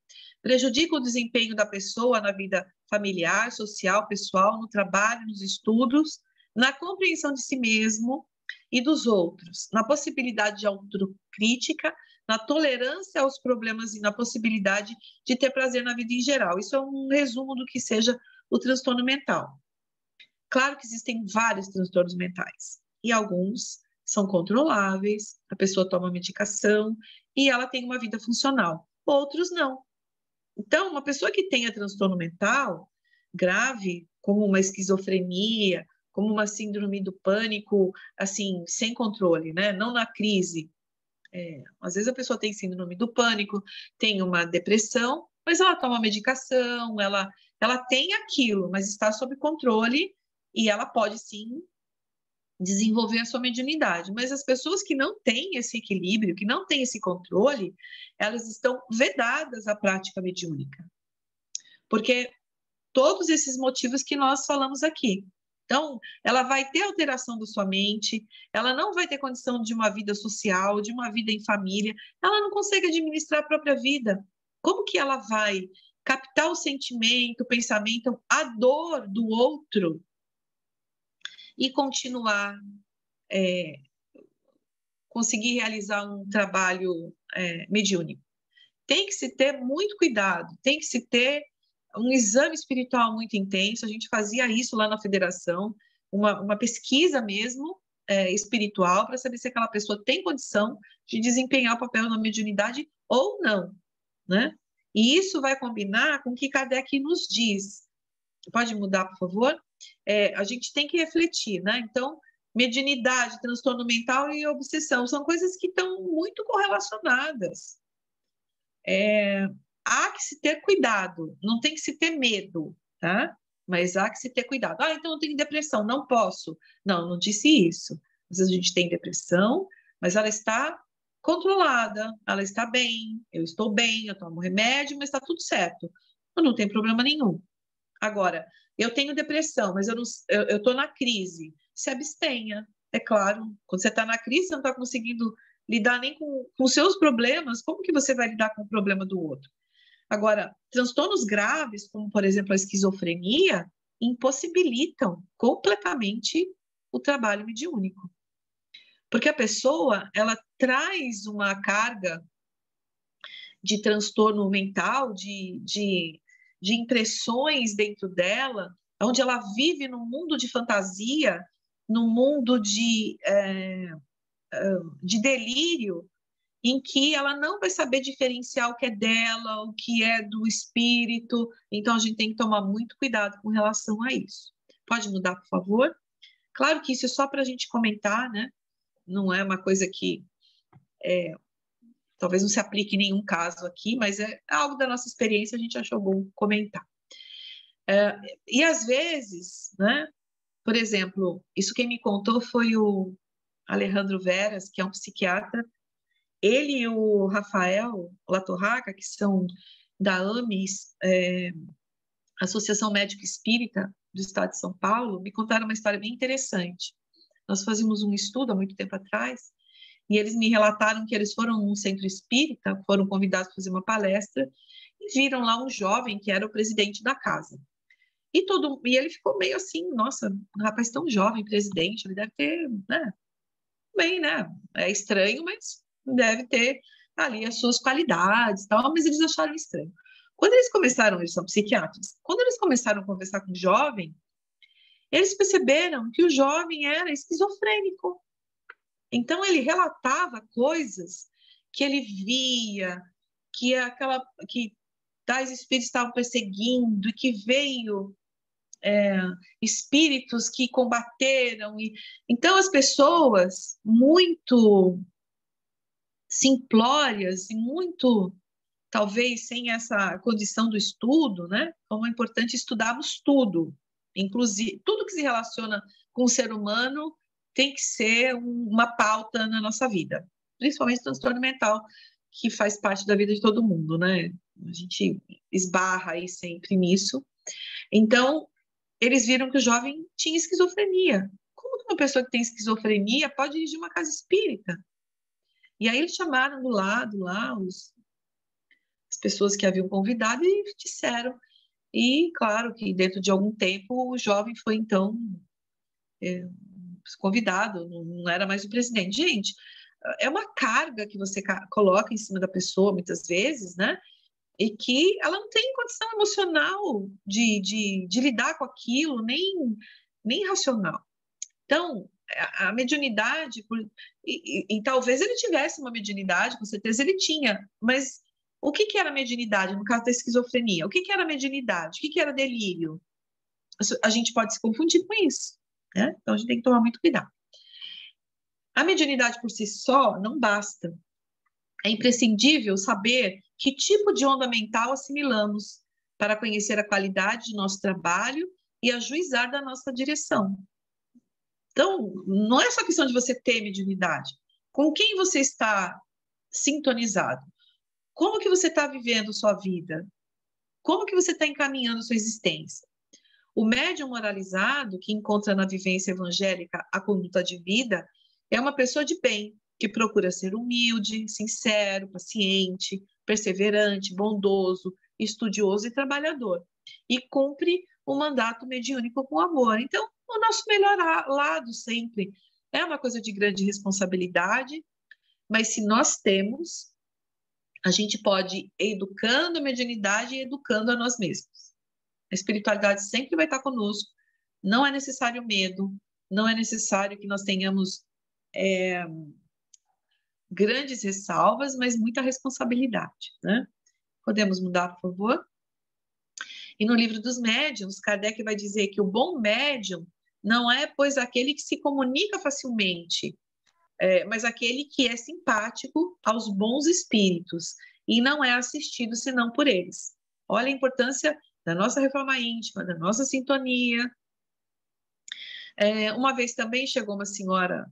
prejudicam o desempenho da pessoa na vida familiar, social, pessoal, no trabalho, nos estudos, na compreensão de si mesmo e dos outros, na possibilidade de autocrítica, na tolerância aos problemas e na possibilidade de ter prazer na vida em geral. Isso é um resumo do que seja o transtorno mental. Claro que existem vários transtornos mentais, e alguns são controláveis, a pessoa toma medicação e ela tem uma vida funcional, outros não. Então, uma pessoa que tenha transtorno mental grave, como uma esquizofrenia, como uma síndrome do pânico, assim, sem controle, né? Não na crise. Às vezes a pessoa tem síndrome do pânico, tem uma depressão, mas ela toma medicação, ela tem aquilo, mas está sob controle e ela pode sim desenvolver a sua mediunidade. Mas as pessoas que não têm esse equilíbrio, que não têm esse controle, elas estão vedadas à prática mediúnica. Porque todos esses motivos que nós falamos aqui. Então, ela vai ter alteração da sua mente, ela não vai ter condição de uma vida social, de uma vida em família, ela não consegue administrar a própria vida. Como que ela vai captar o sentimento, o pensamento, a dor do outro e continuar, conseguir realizar um trabalho mediúnico? Tem que se ter muito cuidado, tem que se ter um exame espiritual muito intenso. A gente fazia isso lá na federação, uma pesquisa mesmo espiritual para saber se aquela pessoa tem condição de desempenhar o papel na mediunidade ou não, né? E isso vai combinar com o que Kardec nos diz. Pode mudar, por favor? A gente tem que refletir, né? Então, mediunidade, transtorno mental e obsessão são coisas que estão muito correlacionadas. Há que se ter cuidado, não tem que se ter medo, tá? Mas há que se ter cuidado. Então eu tenho depressão, não posso. Não disse isso. Às vezes a gente tem depressão, mas ela está controlada, ela está bem, eu tomo remédio, mas está tudo certo. Não tem problema nenhum. Agora, eu tenho depressão, mas eu estou na crise. Se abstenha, é claro. Quando você está na crise, você não está conseguindo lidar nem com os seus problemas, como que você vai lidar com o problema do outro? Agora, transtornos graves, como, por exemplo, a esquizofrenia, impossibilitam completamente o trabalho mediúnico. Porque a pessoa, ela traz uma carga de transtorno mental, de impressões dentro dela, onde ela vive num mundo de fantasia, num mundo de delírio, em que ela não vai saber diferenciar o que é dela, o que é do espírito. Então, a gente tem que tomar muito cuidado com relação a isso. Pode mudar, por favor? Claro que isso é só para a gente comentar, né? Não é uma coisa que talvez não se aplique em nenhum caso aqui, mas é algo da nossa experiência, a gente achou bom comentar. E às vezes, né? Por exemplo, isso quem me contou foi o Alejandro Veras, que é um psiquiatra. Ele e o Rafael Latorraca, que são da AMES, Associação Médica Espírita do Estado de São Paulo, me contaram uma história bem interessante. Nós fazíamos um estudo há muito tempo atrás, e eles me relataram que eles foram num centro espírita, foram convidados para fazer uma palestra, e viram lá um jovem que era o presidente da casa. E ele ficou meio assim, nossa, um rapaz tão jovem, presidente, ele deve ter, né? Bem, né? É estranho, mas deve ter ali as suas qualidades e tal, mas eles acharam estranho. Quando eles começaram, eles são psiquiatras, quando eles começaram a conversar com o jovem, eles perceberam que o jovem era esquizofrênico. Então, ele relatava coisas que ele via, que tais espíritos estavam perseguindo, e que veio espíritos que combateram. Então, as pessoas muito simplórias e muito, talvez, sem essa condição do estudo, né? Como é importante estudarmos tudo, inclusive tudo que se relaciona com o ser humano tem que ser uma pauta na nossa vida, principalmente transtorno mental, que faz parte da vida de todo mundo, né? A gente esbarra aí sempre nisso. Então, eles viram que o jovem tinha esquizofrenia. Como que uma pessoa que tem esquizofrenia pode dirigir uma casa espírita? E aí eles chamaram do lado lá as pessoas que haviam convidado e disseram. E claro que dentro de algum tempo o jovem foi então convidado, não era mais o presidente. Gente, é uma carga que você coloca em cima da pessoa muitas vezes, né? E que ela não tem condição emocional de lidar com aquilo, nem racional. Então, a mediunidade, e talvez ele tivesse uma mediunidade, com certeza ele tinha, mas o que era mediunidade no caso da esquizofrenia? O que era mediunidade? O que era delírio? A gente pode se confundir com isso, né? Então, a gente tem que tomar muito cuidado. A mediunidade por si só não basta. É imprescindível saber que tipo de onda mental assimilamos para conhecer a qualidade de nosso trabalho e ajuizar da nossa direção. Então, não é só questão de você ter mediunidade. Com quem você está sintonizado? Como que você está vivendo sua vida? Como que você está encaminhando sua existência? O médium moralizado, que encontra na vivência evangélica a conduta de vida, é uma pessoa de bem, que procura ser humilde, sincero, paciente, perseverante, bondoso, estudioso e trabalhador, e cumpre o mandato mediúnico com amor. Então, o nosso melhor lado sempre é uma coisa de grande responsabilidade, mas se nós temos, a gente pode ir educando a mediunidade e educando a nós mesmos. A espiritualidade sempre vai estar conosco, não é necessário medo, não é necessário que nós tenhamos grandes ressalvas, mas muita responsabilidade, né? Podemos mudar, por favor? E no livro dos médiuns, Kardec vai dizer que o bom médium não é, pois, aquele que se comunica facilmente, mas aquele que é simpático aos bons espíritos e não é assistido senão por eles. Olha a importância da nossa reforma íntima, da nossa sintonia. Uma vez também chegou uma senhora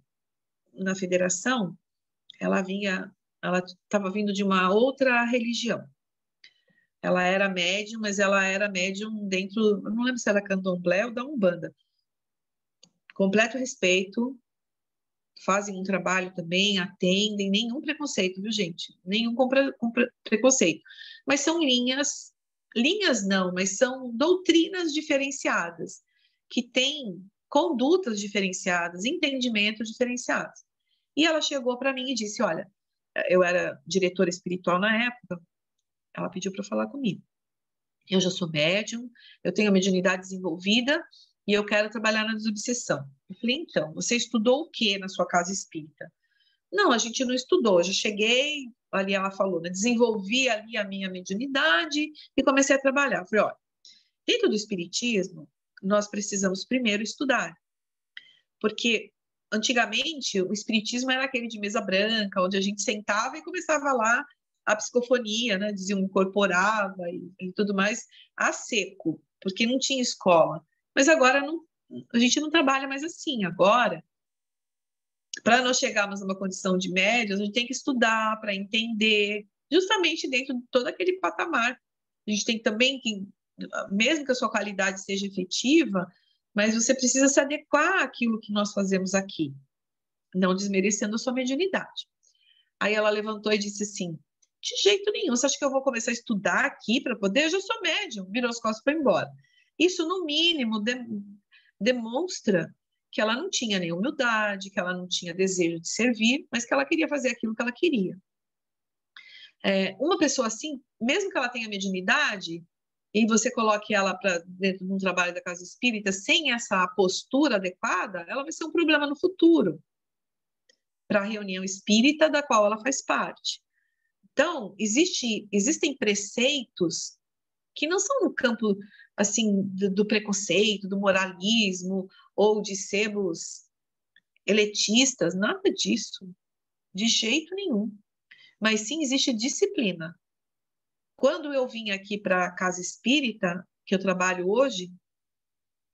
na federação, ela estava vindo de uma outra religião. Ela era médium, mas ela era médium dentro, eu não lembro se era candomblé ou da Umbanda. Completo respeito fazem um trabalho também, atendem, nenhum preconceito, viu, gente? Nenhum preconceito. Mas são linhas não, mas são doutrinas diferenciadas, que têm condutas diferenciadas, entendimentos diferenciados. E ela chegou para mim e disse, olha, eu era diretora espiritual na época, ela pediu para falar comigo. Eu já sou médium, eu tenho a mediunidade desenvolvida e eu quero trabalhar na desobsessão. Eu falei, então, você estudou o que na sua casa espírita? Não, a gente não estudou, eu já cheguei, ali ela falou, né, desenvolvi ali a minha mediunidade e comecei a trabalhar. Eu falei, olha, dentro do espiritismo, nós precisamos primeiro estudar, porque antigamente o espiritismo era aquele de mesa branca, onde a gente sentava e começava lá a psicofonia, né? Diziam, incorporava e tudo mais, a seco, porque não tinha escola. Mas agora a gente não trabalha mais assim. Agora, para nós chegarmos a uma condição de médios, a gente tem que estudar para entender, justamente dentro de todo aquele patamar. A gente tem também que, mesmo que a sua qualidade seja efetiva, mas você precisa se adequar àquilo que nós fazemos aqui, não desmerecendo a sua mediunidade. Aí ela levantou e disse assim, de jeito nenhum, você acha que eu vou começar a estudar aqui para poder? Eu já sou médium, virou as costas e foi embora. Isso, no mínimo, demonstra que ela não tinha nem humildade, que ela não tinha desejo de servir, mas que ela queria fazer aquilo que ela queria. Uma pessoa assim, mesmo que ela tenha mediunidade, e você coloque ela para dentro de um trabalho da casa espírita sem essa postura adequada, ela vai ser um problema no futuro para a reunião espírita da qual ela faz parte. Então, existem preceitos que não são no campo assim do preconceito, do moralismo ou de sermos elitistas, nada disso, de jeito nenhum. Mas sim existe disciplina. Quando eu vim aqui para a casa espírita, que eu trabalho hoje,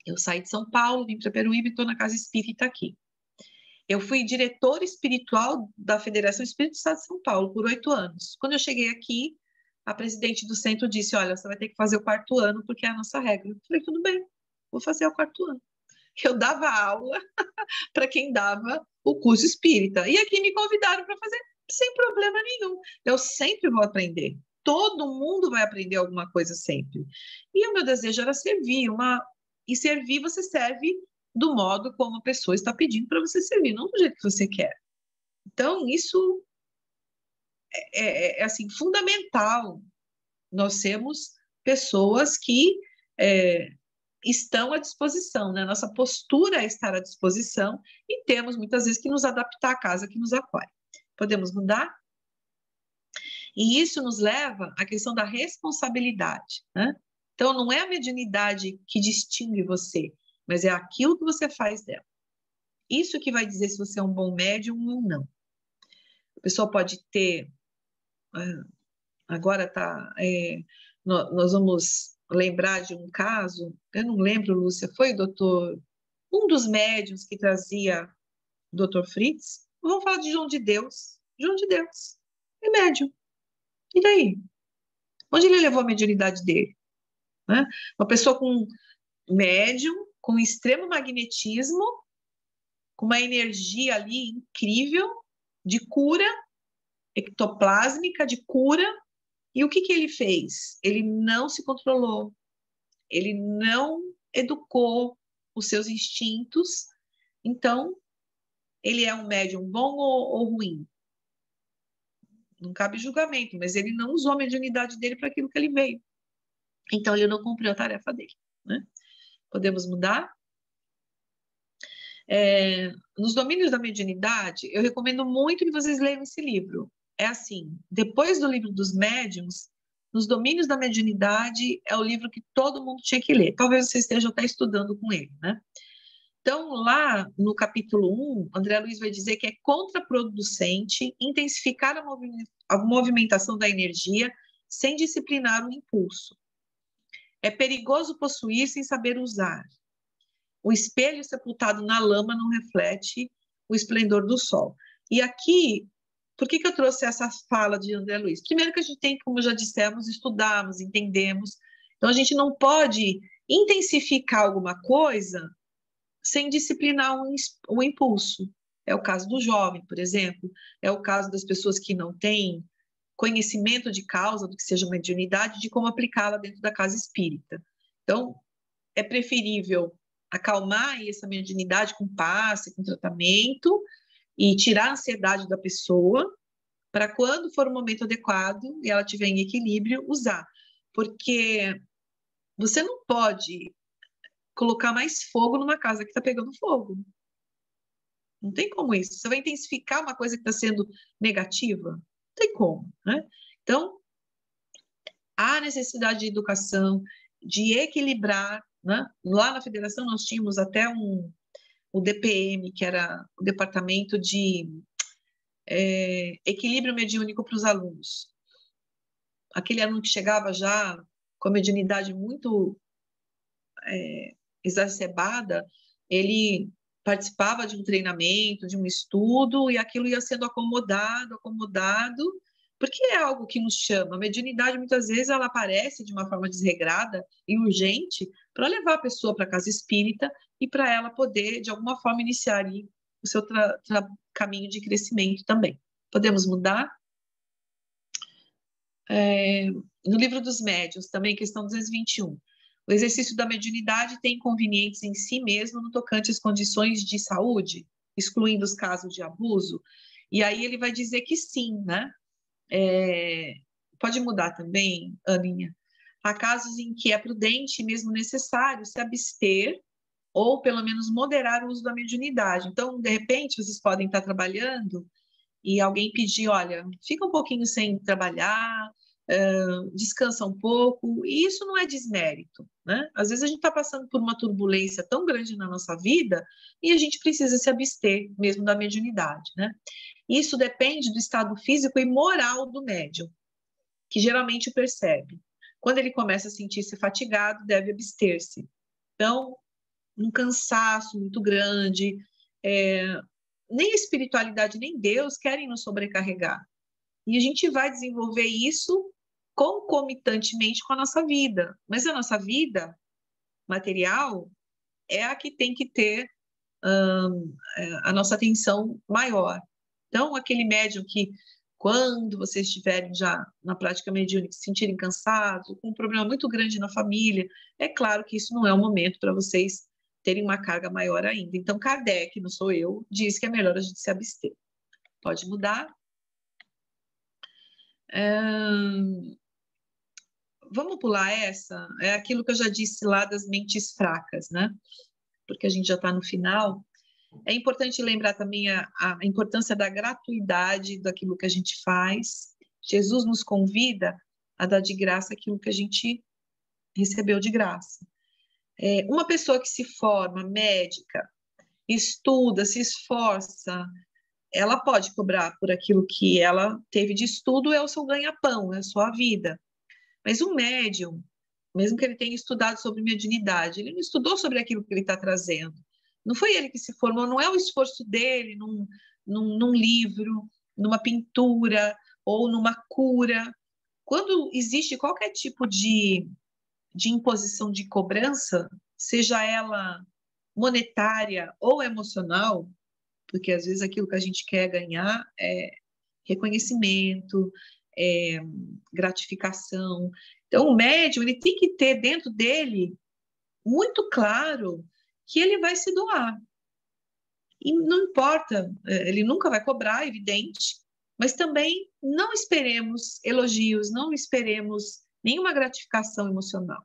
eu saí de São Paulo, vim para Peruíbe e estou na casa espírita aqui. Eu fui diretora espiritual da Federação Espírita do Estado de São Paulo por 8 anos. Quando eu cheguei aqui, a presidente do centro disse, olha, você vai ter que fazer o 4º ano, porque é a nossa regra. Eu falei, tudo bem, vou fazer o 4º ano. Eu dava aula para quem dava o curso espírita. E aqui me convidaram para fazer sem problema nenhum. Eu sempre vou aprender. Todo mundo vai aprender alguma coisa sempre. E o meu desejo era servir. E servir, você serve do modo como a pessoa está pedindo para você servir, não do jeito que você quer. Então, isso é assim, fundamental. Nós sermos pessoas que estão à disposição, né? Nossa postura é estar à disposição e temos muitas vezes que nos adaptar à casa que nos acolhe. Podemos mudar? E isso nos leva à questão da responsabilidade, né? Então, não é a mediunidade que distingue você, mas é aquilo que você faz dela. Isso que vai dizer se você é um bom médium ou não. A pessoa pode ter... Agora nós vamos lembrar de um caso, eu não lembro, Lúcia, foi um dos médiuns que trazia o doutor Fritz. Vamos falar de João de Deus. João de Deus é médium. E daí? Onde ele levou a mediunidade dele? Né? Uma pessoa com médium, com extremo magnetismo, com uma energia ali incrível de cura, ectoplásmica, de cura. E o que ele fez? Ele não se controlou, ele não educou os seus instintos. Então, ele é um médium bom ou ruim? Não cabe julgamento, mas ele não usou a mediunidade dele para aquilo que ele veio. Então, ele não cumpriu a tarefa dele. Né? Podemos mudar? Nos domínios da mediunidade, eu recomendo muito que vocês leiam esse livro. É assim, depois do livro dos médiuns, nos domínios da mediunidade, é o livro que todo mundo tinha que ler. Talvez você esteja até estudando com ele, né? Então, lá no capítulo 1, André Luiz vai dizer que é contraproducente intensificar a movimentação da energia sem disciplinar o impulso. É perigoso possuir sem saber usar. O espelho sepultado na lama não reflete o esplendor do sol. E aqui, por que eu trouxe essa fala de André Luiz? Primeiro que a gente tem, como já dissemos, estudarmos, entendemos. Então, a gente não pode intensificar alguma coisa sem disciplinar o impulso. É o caso do jovem, por exemplo, é o caso das pessoas que não têm conhecimento de causa do que seja mediunidade, de como aplicá-la dentro da casa espírita. Então, é preferível acalmar essa mediunidade com passe, com tratamento, e tirar a ansiedade da pessoa, para quando for o momento adequado e ela estiver em equilíbrio, usar. Porque você não pode colocar mais fogo numa casa que está pegando fogo. Não tem como isso. Você vai intensificar uma coisa que está sendo negativa? Não tem como, né? Então, há necessidade de educação, de equilibrar, né? Lá na federação nós tínhamos até o DPM, que era o Departamento de Equilíbrio Mediúnico para os Alunos. Aquele aluno que chegava já com a mediunidade muito exacerbada, ele participava de um treinamento, de um estudo, e aquilo ia sendo acomodado, porque é algo que nos chama. A mediunidade, muitas vezes, ela aparece de uma forma desregrada e urgente para levar a pessoa para a casa espírita e para ela poder, de alguma forma, iniciar aí o seu caminho de crescimento também. Podemos mudar? No livro dos médiuns, também, questão 221. O exercício da mediunidade tem inconvenientes em si mesmo no tocante às condições de saúde, excluindo os casos de abuso. E aí ele vai dizer que sim, né? Pode mudar também, Aninha. Há casos em que é prudente e mesmo necessário se abster ou, pelo menos, moderar o uso da mediunidade. Então, de repente, vocês podem estar trabalhando e alguém pedir, olha, fica um pouquinho sem trabalhar, descansa um pouco, e isso não é desmérito, né? Às vezes a gente está passando por uma turbulência tão grande na nossa vida e a gente precisa se abster mesmo da mediunidade, né? Isso depende do estado físico e moral do médium, que geralmente percebe. Quando ele começa a sentir-se fatigado, deve abster-se. Então, um cansaço muito grande, nem a espiritualidade nem Deus querem nos sobrecarregar. E a gente vai desenvolver isso concomitantemente com a nossa vida. Mas a nossa vida material é a que tem que ter a nossa atenção maior. Então, aquele médium que, quando vocês estiverem já na prática mediúnica, se sentirem cansados, com um problema muito grande na família, é claro que isso não é o momento para vocês terem uma carga maior ainda. Então, Kardec, não sou eu, diz que é melhor a gente se abster. Pode mudar. Vamos pular essa? É aquilo que eu já disse lá das mentes fracas, né? Porque a gente já está no final. É importante lembrar também a importância da gratuidade daquilo que a gente faz. Jesus nos convida a dar de graça aquilo que a gente recebeu de graça. Uma pessoa que se forma médica, estuda, se esforça, ela pode cobrar por aquilo que ela teve de estudo, é o seu ganha-pão, é a sua vida. Mas um médium, mesmo que ele tenha estudado sobre mediunidade, ele não estudou sobre aquilo que ele está trazendo. Não foi ele que se formou, não é o esforço dele num livro, numa pintura ou numa cura. Quando existe qualquer tipo de imposição de cobrança, seja ela monetária ou emocional, porque às vezes aquilo que a gente quer ganhar é reconhecimento, gratificação. Então, o médium ele tem que ter dentro dele muito claro que ele vai se doar. E não importa, ele nunca vai cobrar, evidente, mas também não esperemos elogios, não esperemos nenhuma gratificação emocional.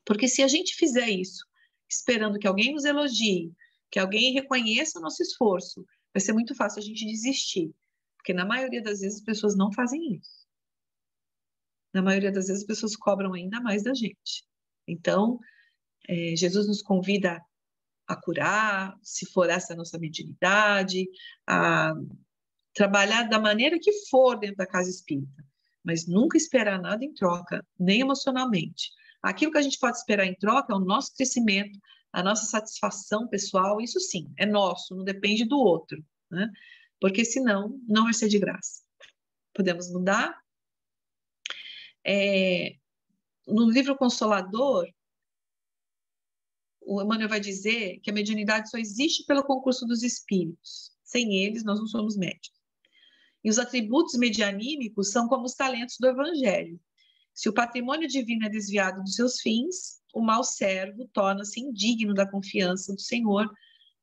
Porque se a gente fizer isso, esperando que alguém nos elogie, que alguém reconheça o nosso esforço, vai ser muito fácil a gente desistir. Porque na maioria das vezes as pessoas não fazem isso. Na maioria das vezes as pessoas cobram ainda mais da gente. Então, Jesus nos convida a curar, se for essa a nossa mediunidade, a trabalhar da maneira que for dentro da casa espírita, mas nunca esperar nada em troca, nem emocionalmente. Aquilo que a gente pode esperar em troca é o nosso crescimento, a nossa satisfação pessoal, isso sim, é nosso, não depende do outro, né? Porque senão não vai ser de graça. Podemos mudar? No livro Consolador, o Emmanuel vai dizer que a mediunidade só existe pelo concurso dos espíritos. Sem eles, nós não somos médios. E os atributos medianímicos são como os talentos do Evangelho. Se o patrimônio divino é desviado dos seus fins, o mau servo torna-se indigno da confiança do Senhor,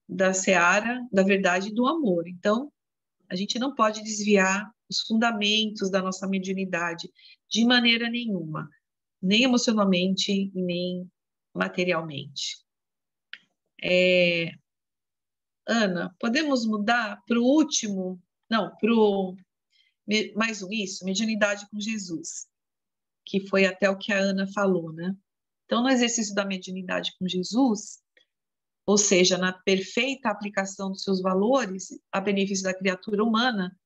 da seara, da verdade e do amor. Então, a gente não pode desviar os fundamentos da nossa mediunidade de maneira nenhuma, nem emocionalmente, nem materialmente. Ana, podemos mudar para o último? Não, para o mais um, isso, mediunidade com Jesus, que foi até o que a Ana falou, né? Então, no exercício da mediunidade com Jesus, ou seja, na perfeita aplicação dos seus valores a benefício da criatura humana,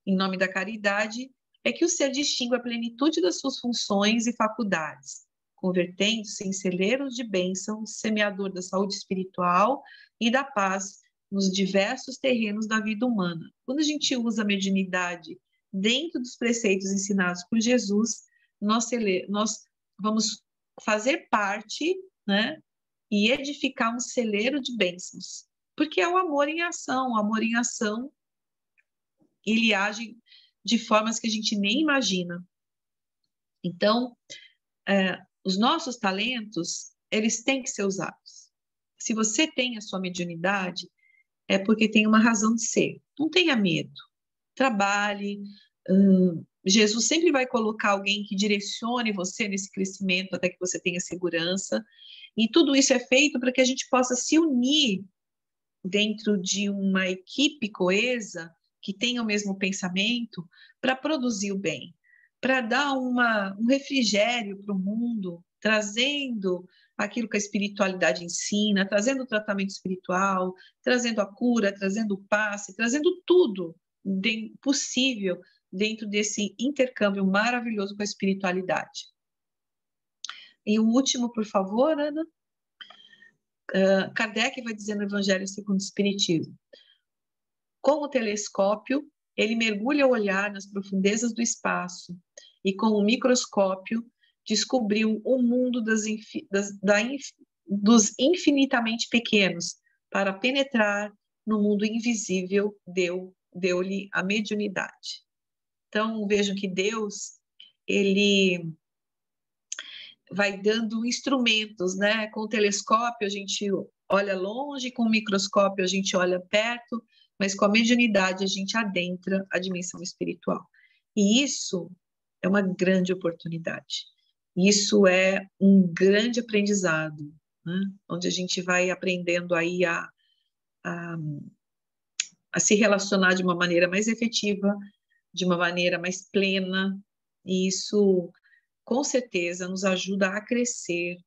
em nome da caridade, é que o ser distingue a plenitude das suas funções e faculdades, convertendo-se em celeiro de bênção, semeador da saúde espiritual e da paz nos diversos terrenos da vida humana. Quando a gente usa a mediunidade dentro dos preceitos ensinados por Jesus, nós vamos fazer parte, né, e edificar um celeiro de bênçãos, porque é o amor em ação. O amor em ação, ele age de formas que a gente nem imagina. Então, os nossos talentos, eles têm que ser usados. Se você tem a sua mediunidade, é porque tem uma razão de ser. Não tenha medo. Trabalhe. Jesus sempre vai colocar alguém que direcione você nesse crescimento até que você tenha segurança. E tudo isso é feito para que a gente possa se unir dentro de uma equipe coesa que tenha o mesmo pensamento para produzir o bem, para dar um refrigério para o mundo, trazendo aquilo que a espiritualidade ensina, trazendo o tratamento espiritual, trazendo a cura, trazendo o passe, trazendo tudo possível dentro desse intercâmbio maravilhoso com a espiritualidade. E o último, por favor, Ana. Kardec vai dizer no Evangelho segundo o Espiritismo: com o telescópio, ele mergulha o olhar nas profundezas do espaço e com o microscópio descobriu o mundo dos infinitamente pequenos. Para penetrar no mundo invisível, deu-lhe a mediunidade. Então, vejam que Deus, ele vai dando instrumentos, né? Com o telescópio a gente olha longe, com o microscópio a gente olha perto, mas com a mediunidade a gente adentra a dimensão espiritual. E isso é uma grande oportunidade. Isso é um grande aprendizado, né? Onde a gente vai aprendendo aí a se relacionar de uma maneira mais efetiva, de uma maneira mais plena, e isso com certeza nos ajuda a crescer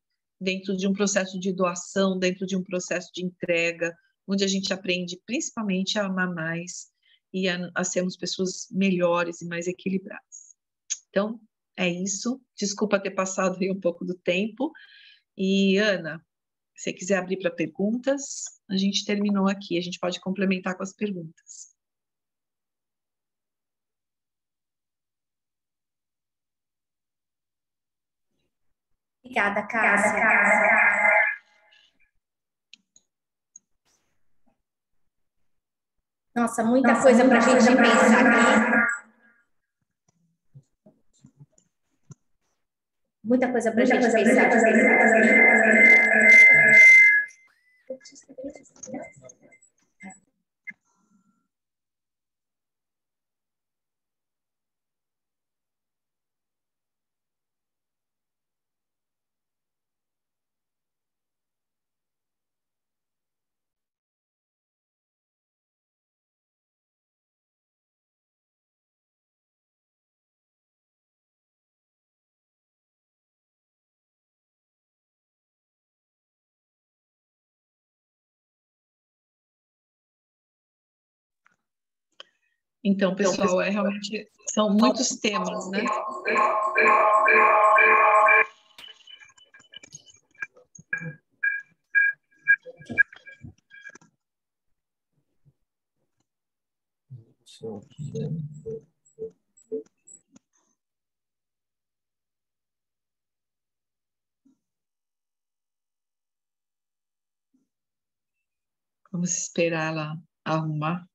dentro de um processo de doação, dentro de um processo de entrega, onde a gente aprende principalmente a amar mais e a sermos pessoas melhores e mais equilibradas. Então, é isso. Desculpa ter passado aí um pouco do tempo. E, Ana, se você quiser abrir para perguntas, a gente terminou aqui. A gente pode complementar com as perguntas. Obrigada, Cássia. Nossa, muita coisa para a gente pensar aqui. Muita coisa para a gente pensar aqui. Então, pessoal, realmente são muitos temas, né? Vamos esperar ela arrumar.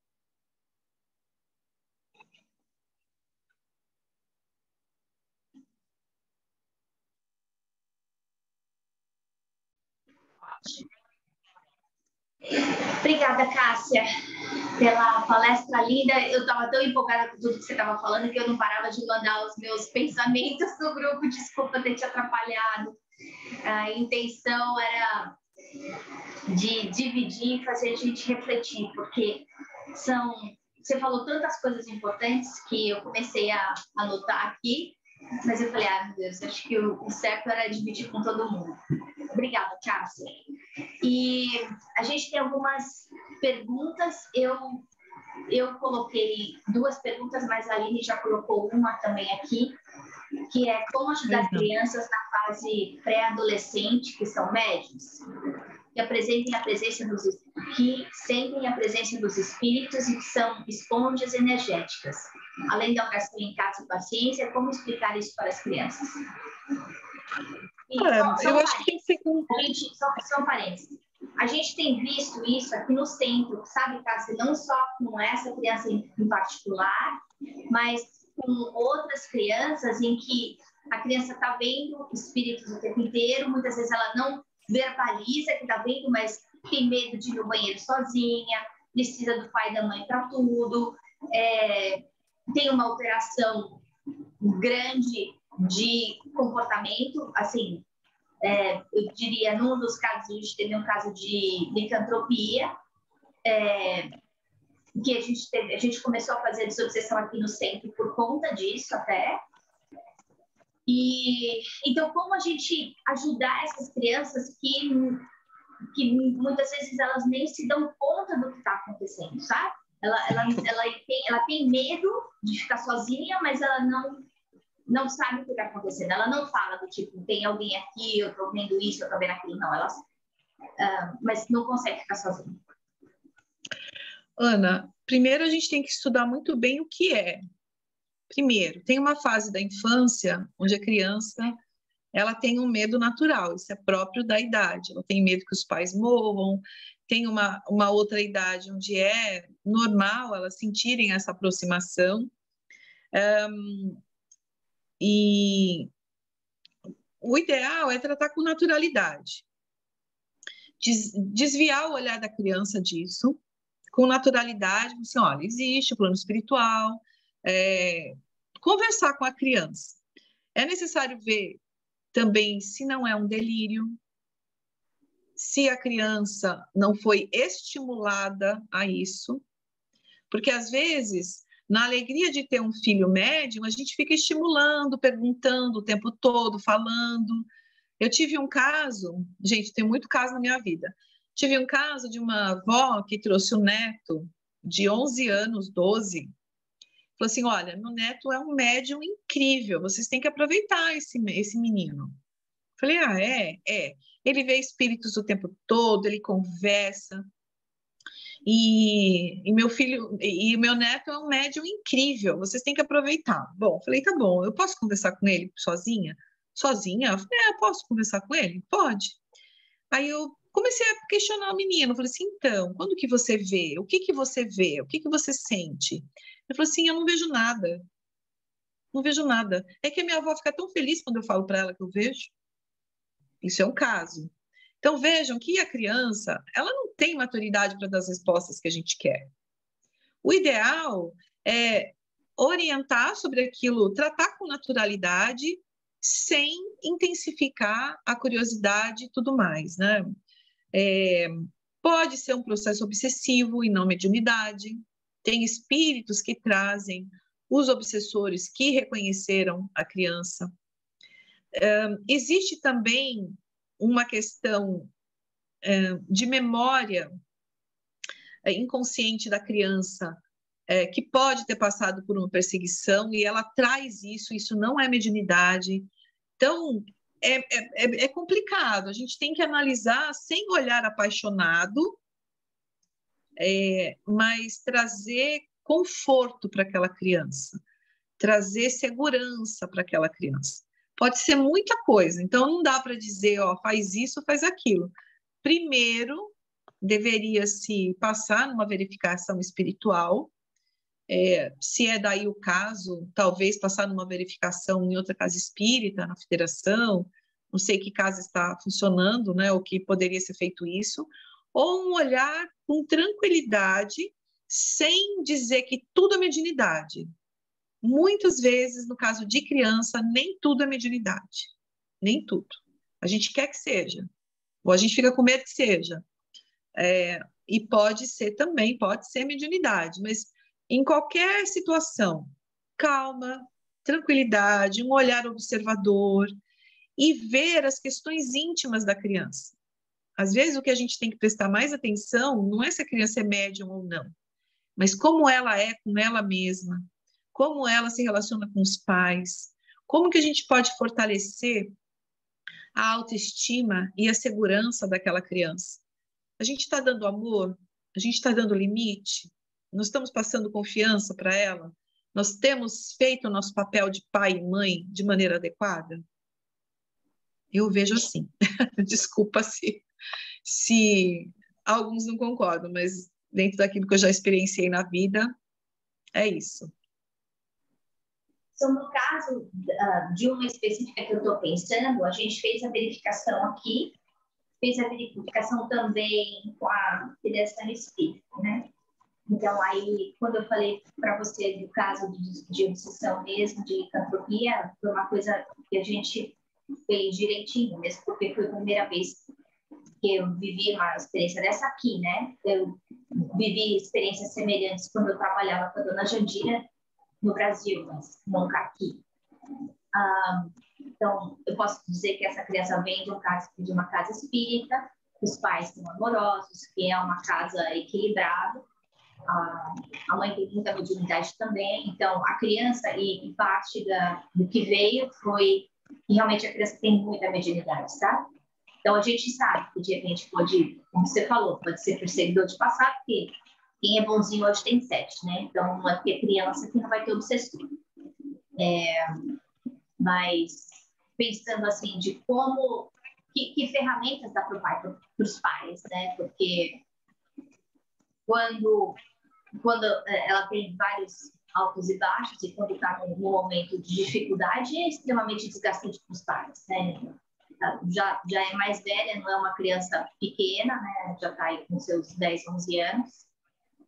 Obrigada, Cássia, pela palestra linda. Eu estava tão empolgada com tudo que você estava falando que eu não parava de mandar os meus pensamentos no grupo. Desculpa ter te atrapalhado. A intenção era de dividir e fazer a gente refletir, porque você falou tantas coisas importantes que eu comecei a anotar aqui, mas eu falei, meu Deus, acho que o certo era dividir com todo mundo. Obrigada, Cássia. E a gente tem algumas perguntas. Eu coloquei 2 perguntas, mas a Aline já colocou uma também aqui, que é como ajudar crianças na fase pré-adolescente, que são médios, que apresentem a presença que sentem a presença dos espíritos e que são esponjas energéticas. Além da oração em casa e paciência, como explicar isso para as crianças? Eu acho que tem que ser com... São parênteses. A gente tem visto isso aqui no centro, sabe, Cássia? Não só com essa criança em particular, mas com outras crianças em que a criança está vendo espíritos o tempo inteiro, muitas vezes ela não verbaliza que está vendo, mas tem medo de ir no banheiro sozinha, precisa do pai e da mãe para tudo, tem uma alteração grande de comportamento, assim, eu diria, num dos casos, a gente teve um caso de licantropia, que a gente começou a fazer desobsessão aqui no centro por conta disso até. E então, como a gente ajudar essas crianças que muitas vezes elas nem se dão conta do que está acontecendo, sabe? Ela tem medo de ficar sozinha, mas ela não sabe o que está acontecendo. Ela não fala do tipo, tem alguém aqui, eu estou vendo isso, eu estou vendo aquilo. Não, mas não consegue ficar sozinha. Ana, primeiro a gente tem que estudar muito bem o que é. Primeiro, tem uma fase da infância onde a criança ela tem um medo natural, isso é próprio da idade. Ela tem medo que os pais morram, tem uma outra idade onde é normal elas sentirem essa aproximação. E o ideal é tratar com naturalidade. Desviar o olhar da criança disso, com naturalidade, assim, olha, existe o plano espiritual, conversar com a criança. É necessário ver também se não é um delírio, se a criança não foi estimulada a isso, porque às vezes, na alegria de ter um filho médium, a gente fica estimulando, perguntando o tempo todo, falando. Eu tive um caso, gente, tem muito caso na minha vida, tive um caso de uma avó que trouxe um neto de 11 anos, 12, falou assim, olha, meu neto é um médium incrível, vocês têm que aproveitar esse menino. Falei, é. Ele vê espíritos o tempo todo, ele conversa. E meu filho, e meu neto é um médium incrível, vocês têm que aproveitar. Bom, falei, tá bom, eu posso conversar com ele sozinha? Sozinha? Eu falei, eu posso conversar com ele? Pode. Aí eu comecei a questionar o menino, falei assim, então, quando que você vê? O que que você vê? O que que você sente? Ele falou assim, eu não vejo nada. Não vejo nada. É que a minha avó fica tão feliz quando eu falo para ela que eu vejo. Isso é um caso. Então, vejam que a criança, ela não tem maturidade para dar as respostas que a gente quer. O ideal é orientar sobre aquilo, tratar com naturalidade, sem intensificar a curiosidade e tudo mais, né? Pode ser um processo obsessivo e não mediunidade. Tem espíritos que trazem os obsessores que reconheceram a criança. Existe também uma questão de memória inconsciente da criança, que pode ter passado por uma perseguição e ela traz isso não é mediunidade. Então, é complicado, a gente tem que analisar sem olhar apaixonado, mas trazer conforto para aquela criança, trazer segurança para aquela criança. Pode ser muita coisa, então não dá para dizer, ó, faz isso, faz aquilo. Primeiro, deveria se passar numa verificação espiritual, se é daí o caso, talvez passar numa verificação em outra casa espírita, na federação, não sei que casa está funcionando, né, ou que poderia ser feito isso, ou um olhar com tranquilidade, sem dizer que tudo é mediunidade. Muitas vezes, no caso de criança, nem tudo é mediunidade, nem tudo. A gente quer que seja, ou a gente fica com medo que seja. E pode ser também, pode ser mediunidade, mas em qualquer situação, calma, tranquilidade, um olhar observador e ver as questões íntimas da criança. Às vezes o que a gente tem que prestar mais atenção não é se a criança é médium ou não, mas como ela é com ela mesma, como ela se relaciona com os pais, como que a gente pode fortalecer a autoestima e a segurança daquela criança. A gente está dando amor? A gente está dando limite? Nós estamos passando confiança para ela? Nós temos feito o nosso papel de pai e mãe de maneira adequada? Eu vejo assim. Desculpa se alguns não concordam, mas dentro daquilo que eu já experienciei na vida, é isso. Então, no caso de uma específica que eu estou pensando, a gente fez a verificação aqui, fez a verificação também com a federação espírita, né? Então, aí, quando eu falei para você do caso de obsessão mesmo, de licantropia, foi uma coisa que a gente fez direitinho, mesmo porque foi a primeira vez que eu vivi uma experiência dessa aqui, né? Eu vivi experiências semelhantes quando eu trabalhava com a dona Jandira no Brasil, mas nunca aqui. Então, eu posso dizer que essa criança vem de uma casa espírita, os pais são amorosos, que é uma casa equilibrada, a mãe tem muita mediunidade também, então a criança, e parte do que veio foi que realmente a criança tem muita mediunidade, sabe? Então a gente sabe que de repente pode, como você falou, pode ser perseguidor de passado, porque quem é bonzinho hoje tem 7, né? Então não é porque é criança que não vai ter obsessor. Mas pensando assim de como, que ferramentas dá para o pai, para os pais, né? Porque quando ela tem vários altos e baixos, e quando está num momento de dificuldade, é extremamente desgastante para os pais, né? Já é mais velha, não é uma criança pequena, né? Já está aí com seus 10, 11 anos.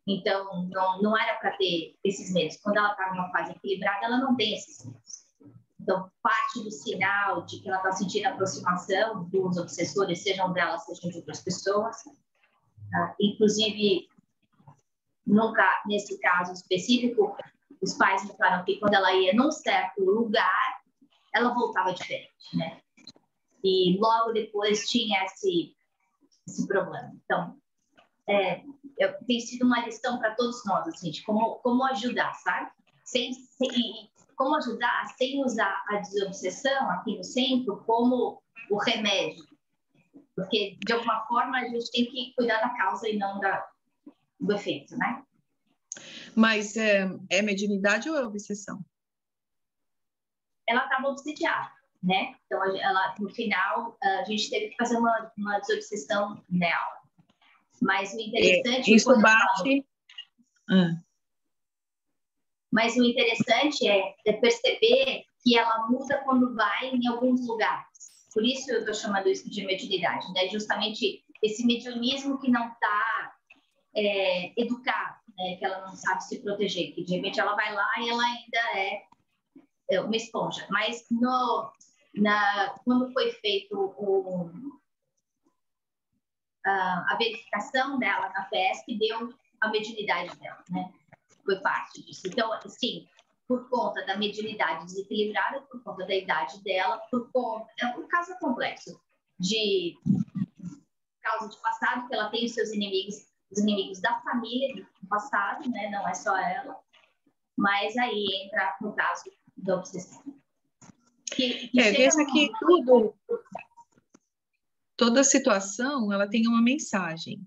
Então, não era para ter esses medos. Quando ela está numa fase equilibrada, ela não tem esses medos. Então, parte do sinal de que ela está sentindo a aproximação dos obsessores, sejam dela, sejam de outras pessoas, inclusive, nunca, nesse caso específico, os pais notaram que quando ela ia num certo lugar, ela voltava diferente, né? E logo depois tinha esse problema. Então, tem sido uma lição para todos nós, assim, de como ajudar, sabe? Como ajudar sem usar a desobsessão aqui no centro como o remédio. Porque, de alguma forma, a gente tem que cuidar da causa e não do efeito, né? Mas é mediunidade ou é obsessão? Ela estava obsidiada, né? Então, ela, no final, a gente teve que fazer uma desobsessão nela. Mas o interessante... isso bate... Mas o interessante é perceber que ela muda quando vai em alguns lugares. Por isso eu estou chamando isso de mediunidade, né? Justamente esse mediunismo que não está educado, né? Que ela não sabe se proteger, que de repente ela vai lá e ela ainda é uma esponja. Mas quando foi feito a verificação dela na FESP, deu a mediunidade dela, né? Foi parte disso. Então, assim, por conta da mediunidade desequilibrada, por conta da idade dela, um caso complexo de causa de passado, que ela tem os seus inimigos, os inimigos da família do passado, né? Não é só ela, mas aí entra no caso da obsessão. Veja que toda situação ela tem uma mensagem.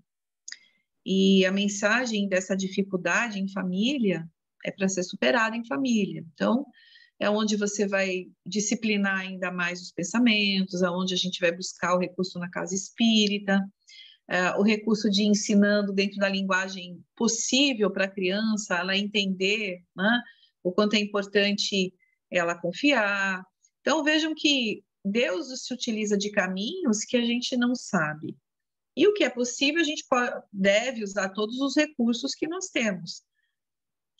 E a mensagem dessa dificuldade em família é para ser superada em família. Então, é onde você vai disciplinar ainda mais os pensamentos, aonde a gente vai buscar o recurso na casa espírita, o recurso de ensinando dentro da linguagem possível para a criança, ela entender, né, o quanto é importante ela confiar. Então, vejam que Deus se utiliza de caminhos que a gente não sabe. E o que é possível, a gente deve usar todos os recursos que nós temos.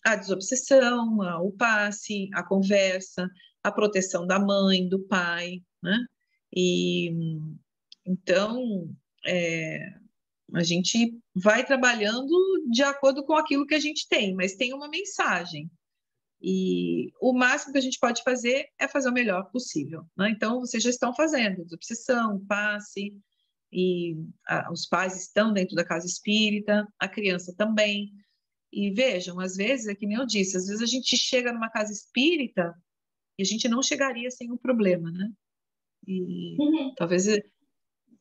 A desobsessão, o passe, a conversa, a proteção da mãe, do pai, né? E então a gente vai trabalhando de acordo com aquilo que a gente tem, mas tem uma mensagem. E o máximo que a gente pode fazer é fazer o melhor possível, né? Então, vocês já estão fazendo desobsessão, passe, e os pais estão dentro da casa espírita, a criança também. E vejam, às vezes, é que nem eu disse, às vezes a gente chega numa casa espírita e a gente não chegaria sem um problema, né? E talvez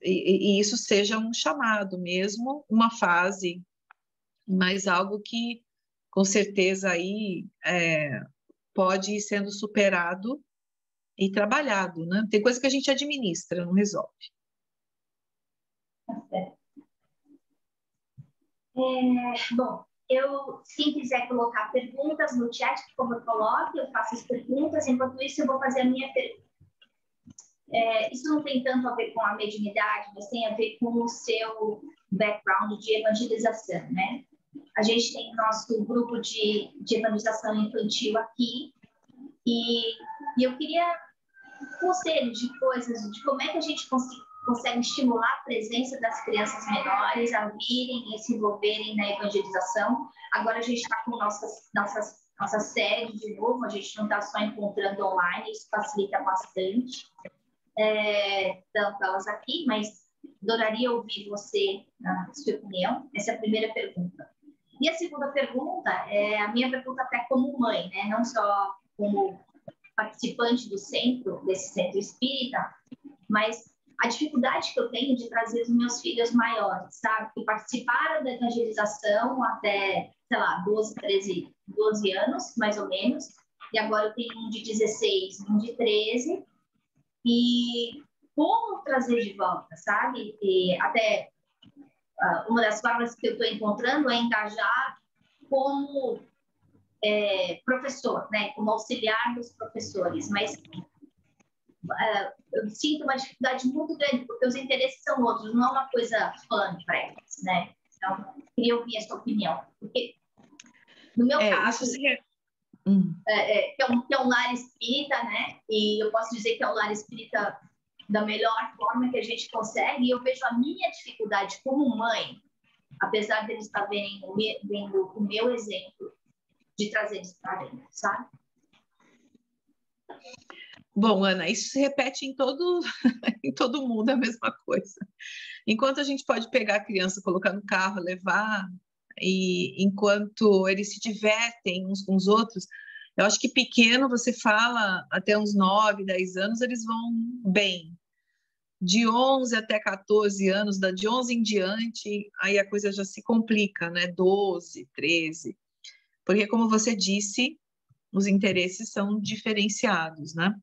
e isso seja um chamado mesmo, uma fase, mas algo que com certeza aí pode ir sendo superado e trabalhado, né? Tem coisa que a gente administra, não resolve. Bom, quem quiser colocar perguntas no chat, por favor, coloque, eu faço as perguntas, enquanto isso eu vou fazer a minha pergunta. Isso não tem tanto a ver com a mediunidade, mas tem a ver com o seu background de evangelização, né? A gente tem nosso grupo de evangelização infantil aqui, e eu queria conselhos de coisas, de como é que a gente consegue estimular a presença das crianças menores a virem e se envolverem na evangelização. Agora a gente está com nossa série de novo, a gente não está só encontrando online, isso facilita bastante. Tanto elas aqui, mas adoraria ouvir você, na sua opinião. Essa é a primeira pergunta. E a segunda pergunta é a minha pergunta até como mãe, né? Não só como participante do centro, desse centro espírita, mas a dificuldade que eu tenho de trazer os meus filhos maiores, sabe? Que participaram da evangelização até, sei lá, 12 anos, mais ou menos, e agora eu tenho um de 16, um de 13, e como trazer de volta, sabe? E até uma das formas que eu estou encontrando é engajar como professor, né? Como auxiliar dos professores, mas eu sinto uma dificuldade muito grande, porque os interesses são outros, não é uma coisa fã para eles, né? Então, queria ouvir a sua opinião, porque no meu caso, que é um lar espírita, né? E eu posso dizer que é um lar espírita da melhor forma que a gente consegue, e eu vejo a minha dificuldade como mãe, apesar deles estarem vendo o meu exemplo, de trazer eles para dentro, sabe? Bom, Ana, isso se repete em todo mundo, é a mesma coisa. Enquanto a gente pode pegar a criança, colocar no carro, levar, e enquanto eles se divertem uns com os outros, eu acho que pequeno, você fala, até uns 9, 10 anos, eles vão bem. De 11 até 14 anos, de 11 em diante, aí a coisa já se complica, né? 12, 13. Porque, como você disse, os interesses são diferenciados, né?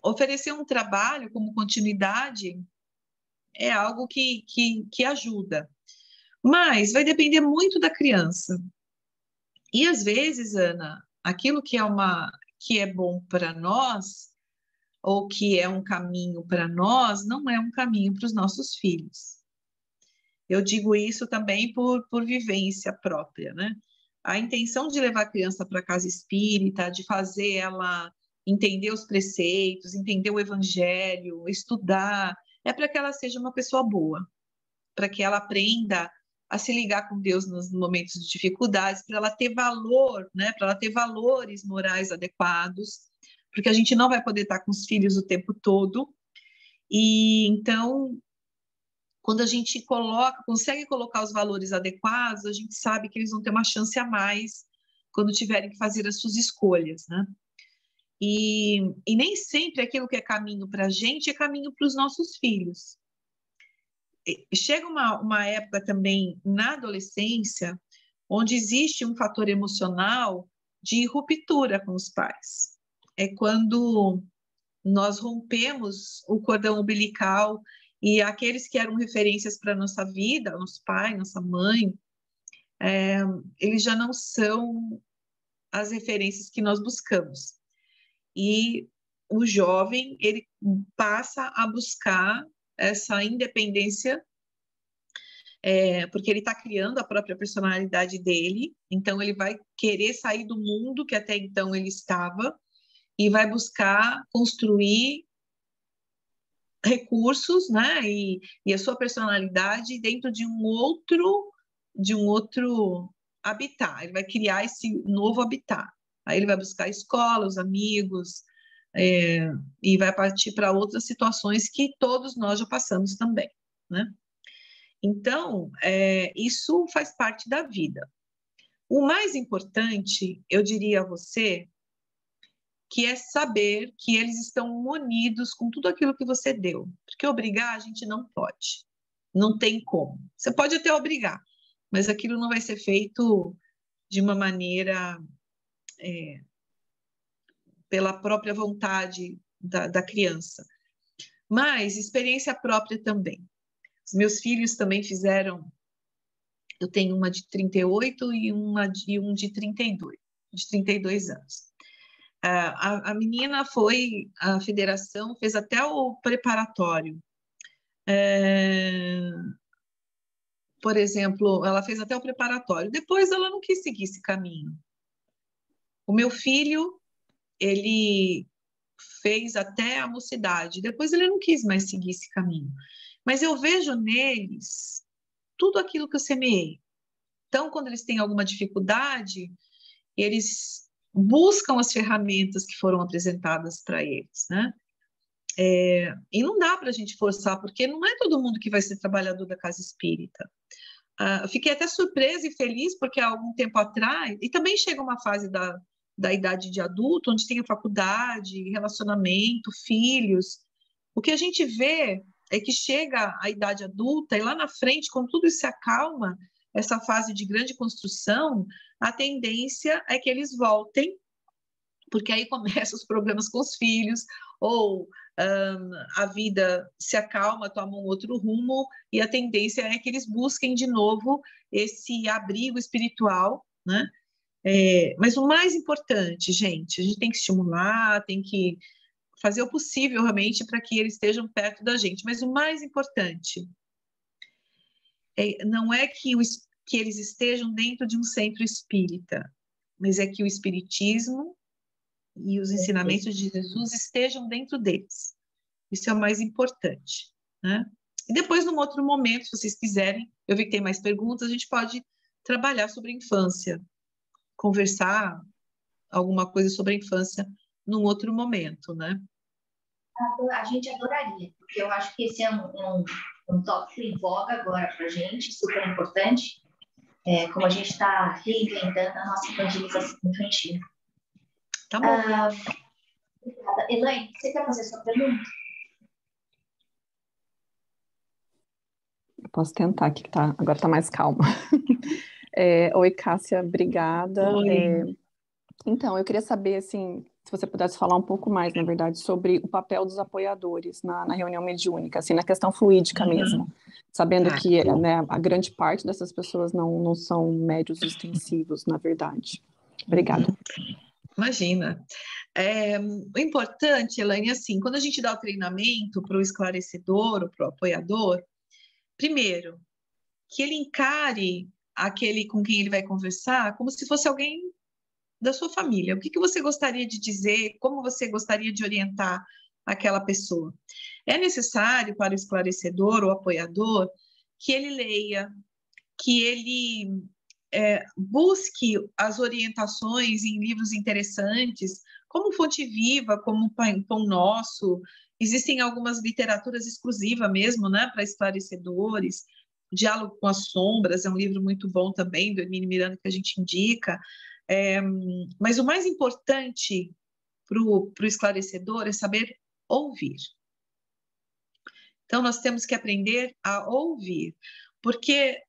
Oferecer um trabalho como continuidade é algo que ajuda. Mas vai depender muito da criança. E, às vezes, Ana, aquilo que é bom para nós, ou que é um caminho para nós, não é um caminho para os nossos filhos. Eu digo isso também por vivência própria, né? A intenção de levar a criança para a casa espírita, de fazer ela entender os preceitos, entender o evangelho, estudar, é para que ela seja uma pessoa boa, para que ela aprenda a se ligar com Deus nos momentos de dificuldades, para ela ter valor, né? Para ela ter valores morais adequados, porque a gente não vai poder estar com os filhos o tempo todo. E então, quando a gente consegue colocar os valores adequados, a gente sabe que eles vão ter uma chance a mais quando tiverem que fazer as suas escolhas, né? E nem sempre aquilo que é caminho para a gente é caminho para os nossos filhos. Chega uma época também na adolescência onde existe um fator emocional de ruptura com os pais. É quando nós rompemos o cordão umbilical e aqueles que eram referências para a nossa vida, nosso pai, nossa mãe, eles já não são as referências que nós buscamos. E o jovem ele passa a buscar essa independência, porque ele está criando a própria personalidade dele, então ele vai querer sair do mundo que até então ele estava e vai buscar construir recursos, né, e a sua personalidade dentro de um outro habitat. Ele vai criar esse novo habitat. Aí ele vai buscar escola, os amigos, e vai partir para outras situações que todos nós já passamos também, né? Então, isso faz parte da vida. O mais importante, eu diria a você, que é saber que eles estão munidos com tudo aquilo que você deu. Porque obrigar a gente não pode. Não tem como. Você pode até obrigar, mas aquilo não vai ser feito de uma maneira pela própria vontade da criança. Mas experiência própria também. Os meus filhos também fizeram. Eu tenho uma de 38 e um de 32 anos. A menina foi à federação, fez até o preparatório. Por exemplo, ela fez até o preparatório. Depois ela não quis seguir esse caminho. O meu filho, ele fez até a mocidade. Depois ele não quis mais seguir esse caminho. Mas eu vejo neles tudo aquilo que eu semeei. Então, quando eles têm alguma dificuldade, eles buscam as ferramentas que foram apresentadas para eles, né? E não dá para a gente forçar, porque não é todo mundo que vai ser trabalhador da casa espírita. Fiquei até surpresa e feliz, porque há algum tempo atrás, e também chega uma fase da idade de adulto, onde tem a faculdade, relacionamento, filhos. O que a gente vê é que chega a idade adulta e lá na frente, quando tudo isso se acalma, essa fase de grande construção, a tendência é que eles voltem, porque aí começam os problemas com os filhos, ou a vida se acalma, toma um outro rumo, e a tendência é que eles busquem de novo esse abrigo espiritual, né? Mas o mais importante, gente, a gente tem que estimular, tem que fazer o possível realmente para que eles estejam perto da gente, mas o mais importante não é que eles estejam dentro de um centro espírita, mas é que o espiritismo e os ensinamentos de Jesus estejam dentro deles. Isso é o mais importante, né? E depois, num outro momento, se vocês quiserem, eu vi que tem mais perguntas, a gente pode trabalhar sobre a infância, conversar alguma coisa sobre a infância num outro momento, né? A gente adoraria, porque eu acho que esse é um tópico em voga agora para a gente, super importante, como a gente está reinventando a nossa evangelização infantil. Tá bom. Obrigada. Elaine, você quer fazer sua pergunta? Eu posso tentar, que agora está mais calma. Oi, Cássia, obrigada. Oi. Então, eu queria saber, assim, se você pudesse falar um pouco mais, na verdade, sobre o papel dos apoiadores na reunião mediúnica, assim, na questão fluídica mesmo, sabendo que, né, a grande parte dessas pessoas não são médios extensivos, na verdade. Obrigada. Imagina. O importante, Elaine, assim, quando a gente dá o treinamento para o esclarecedor, ou para o apoiador, primeiro, que ele encare aquele com quem ele vai conversar como se fosse alguém da sua família. O que você gostaria de dizer? Como você gostaria de orientar aquela pessoa? É necessário para o esclarecedor ou apoiador que ele leia, que ele busque as orientações em livros interessantes, como Fonte Viva, como Pão Nosso. Existem algumas literaturas exclusivas mesmo, né, para esclarecedores. Diálogo com as Sombras é um livro muito bom também, do Hermínio Miranda, que a gente indica. Mas o mais importante para o esclarecedor é saber ouvir. Então, nós temos que aprender a ouvir, porque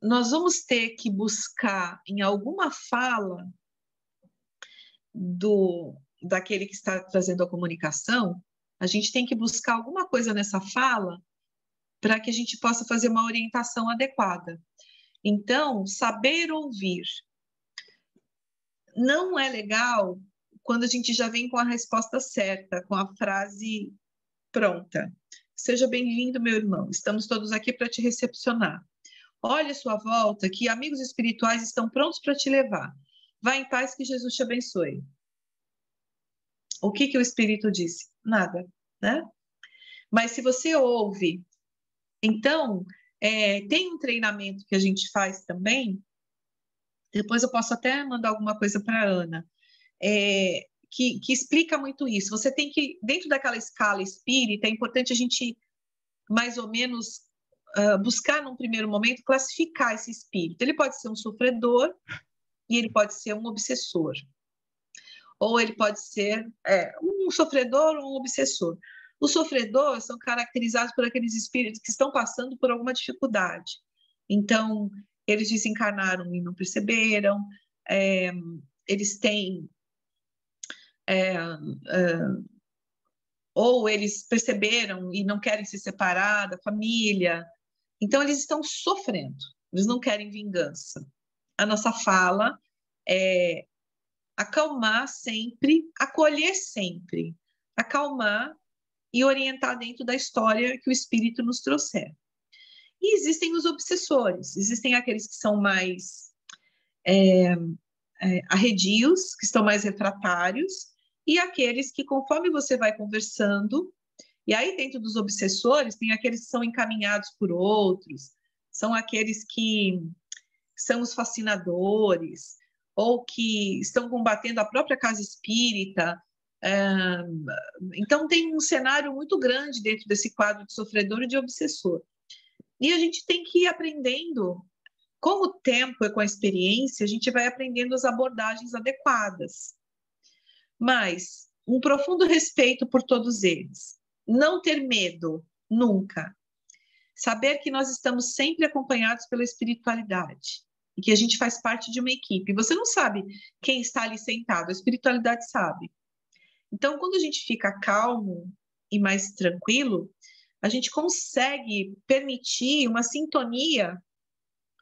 nós vamos ter que buscar em alguma fala daquele que está trazendo a comunicação, a gente tem que buscar alguma coisa nessa fala para que a gente possa fazer uma orientação adequada. Então, saber ouvir. Não é legal quando a gente já vem com a resposta certa, com a frase pronta. Seja bem-vindo, meu irmão. Estamos todos aqui para te recepcionar. Olhe à sua volta que amigos espirituais estão prontos para te levar. Vá em paz, que Jesus te abençoe. O que o Espírito disse? Nada, né? Mas se você ouve, então, tem um treinamento que a gente faz também, depois eu posso até mandar alguma coisa para a Ana, que explica muito isso. Você tem que, dentro daquela escala espírita, é importante a gente, mais ou menos, buscar, num primeiro momento, classificar esse espírito. Ele pode ser um sofredor e ele pode ser um obsessor. Ou ele pode ser um sofredor ou um obsessor. Os sofredores são caracterizados por aqueles espíritos que estão passando por alguma dificuldade. Então, eles desencarnaram e não perceberam, eles têm... ou eles perceberam e não querem se separar da família. Então, eles estão sofrendo, eles não querem vingança. A nossa fala é acalmar sempre, acolher sempre, acalmar e orientar dentro da história que o espírito nos trouxer. E existem os obsessores, existem aqueles que são mais arredios, que estão mais refratários, e aqueles que, conforme você vai conversando, e aí dentro dos obsessores tem aqueles que são encaminhados por outros, são aqueles que são os fascinadores, ou que estão combatendo a própria casa espírita. Então tem um cenário muito grande dentro desse quadro de sofredor e de obsessor. E a gente tem que ir aprendendo, com o tempo e com a experiência, a gente vai aprendendo as abordagens adequadas. Mas um profundo respeito por todos eles. Não ter medo, nunca. Saber que nós estamos sempre acompanhados pela espiritualidade e que a gente faz parte de uma equipe. Você não sabe quem está ali sentado, a espiritualidade sabe. Então, quando a gente fica calmo e mais tranquilo, a gente consegue permitir uma sintonia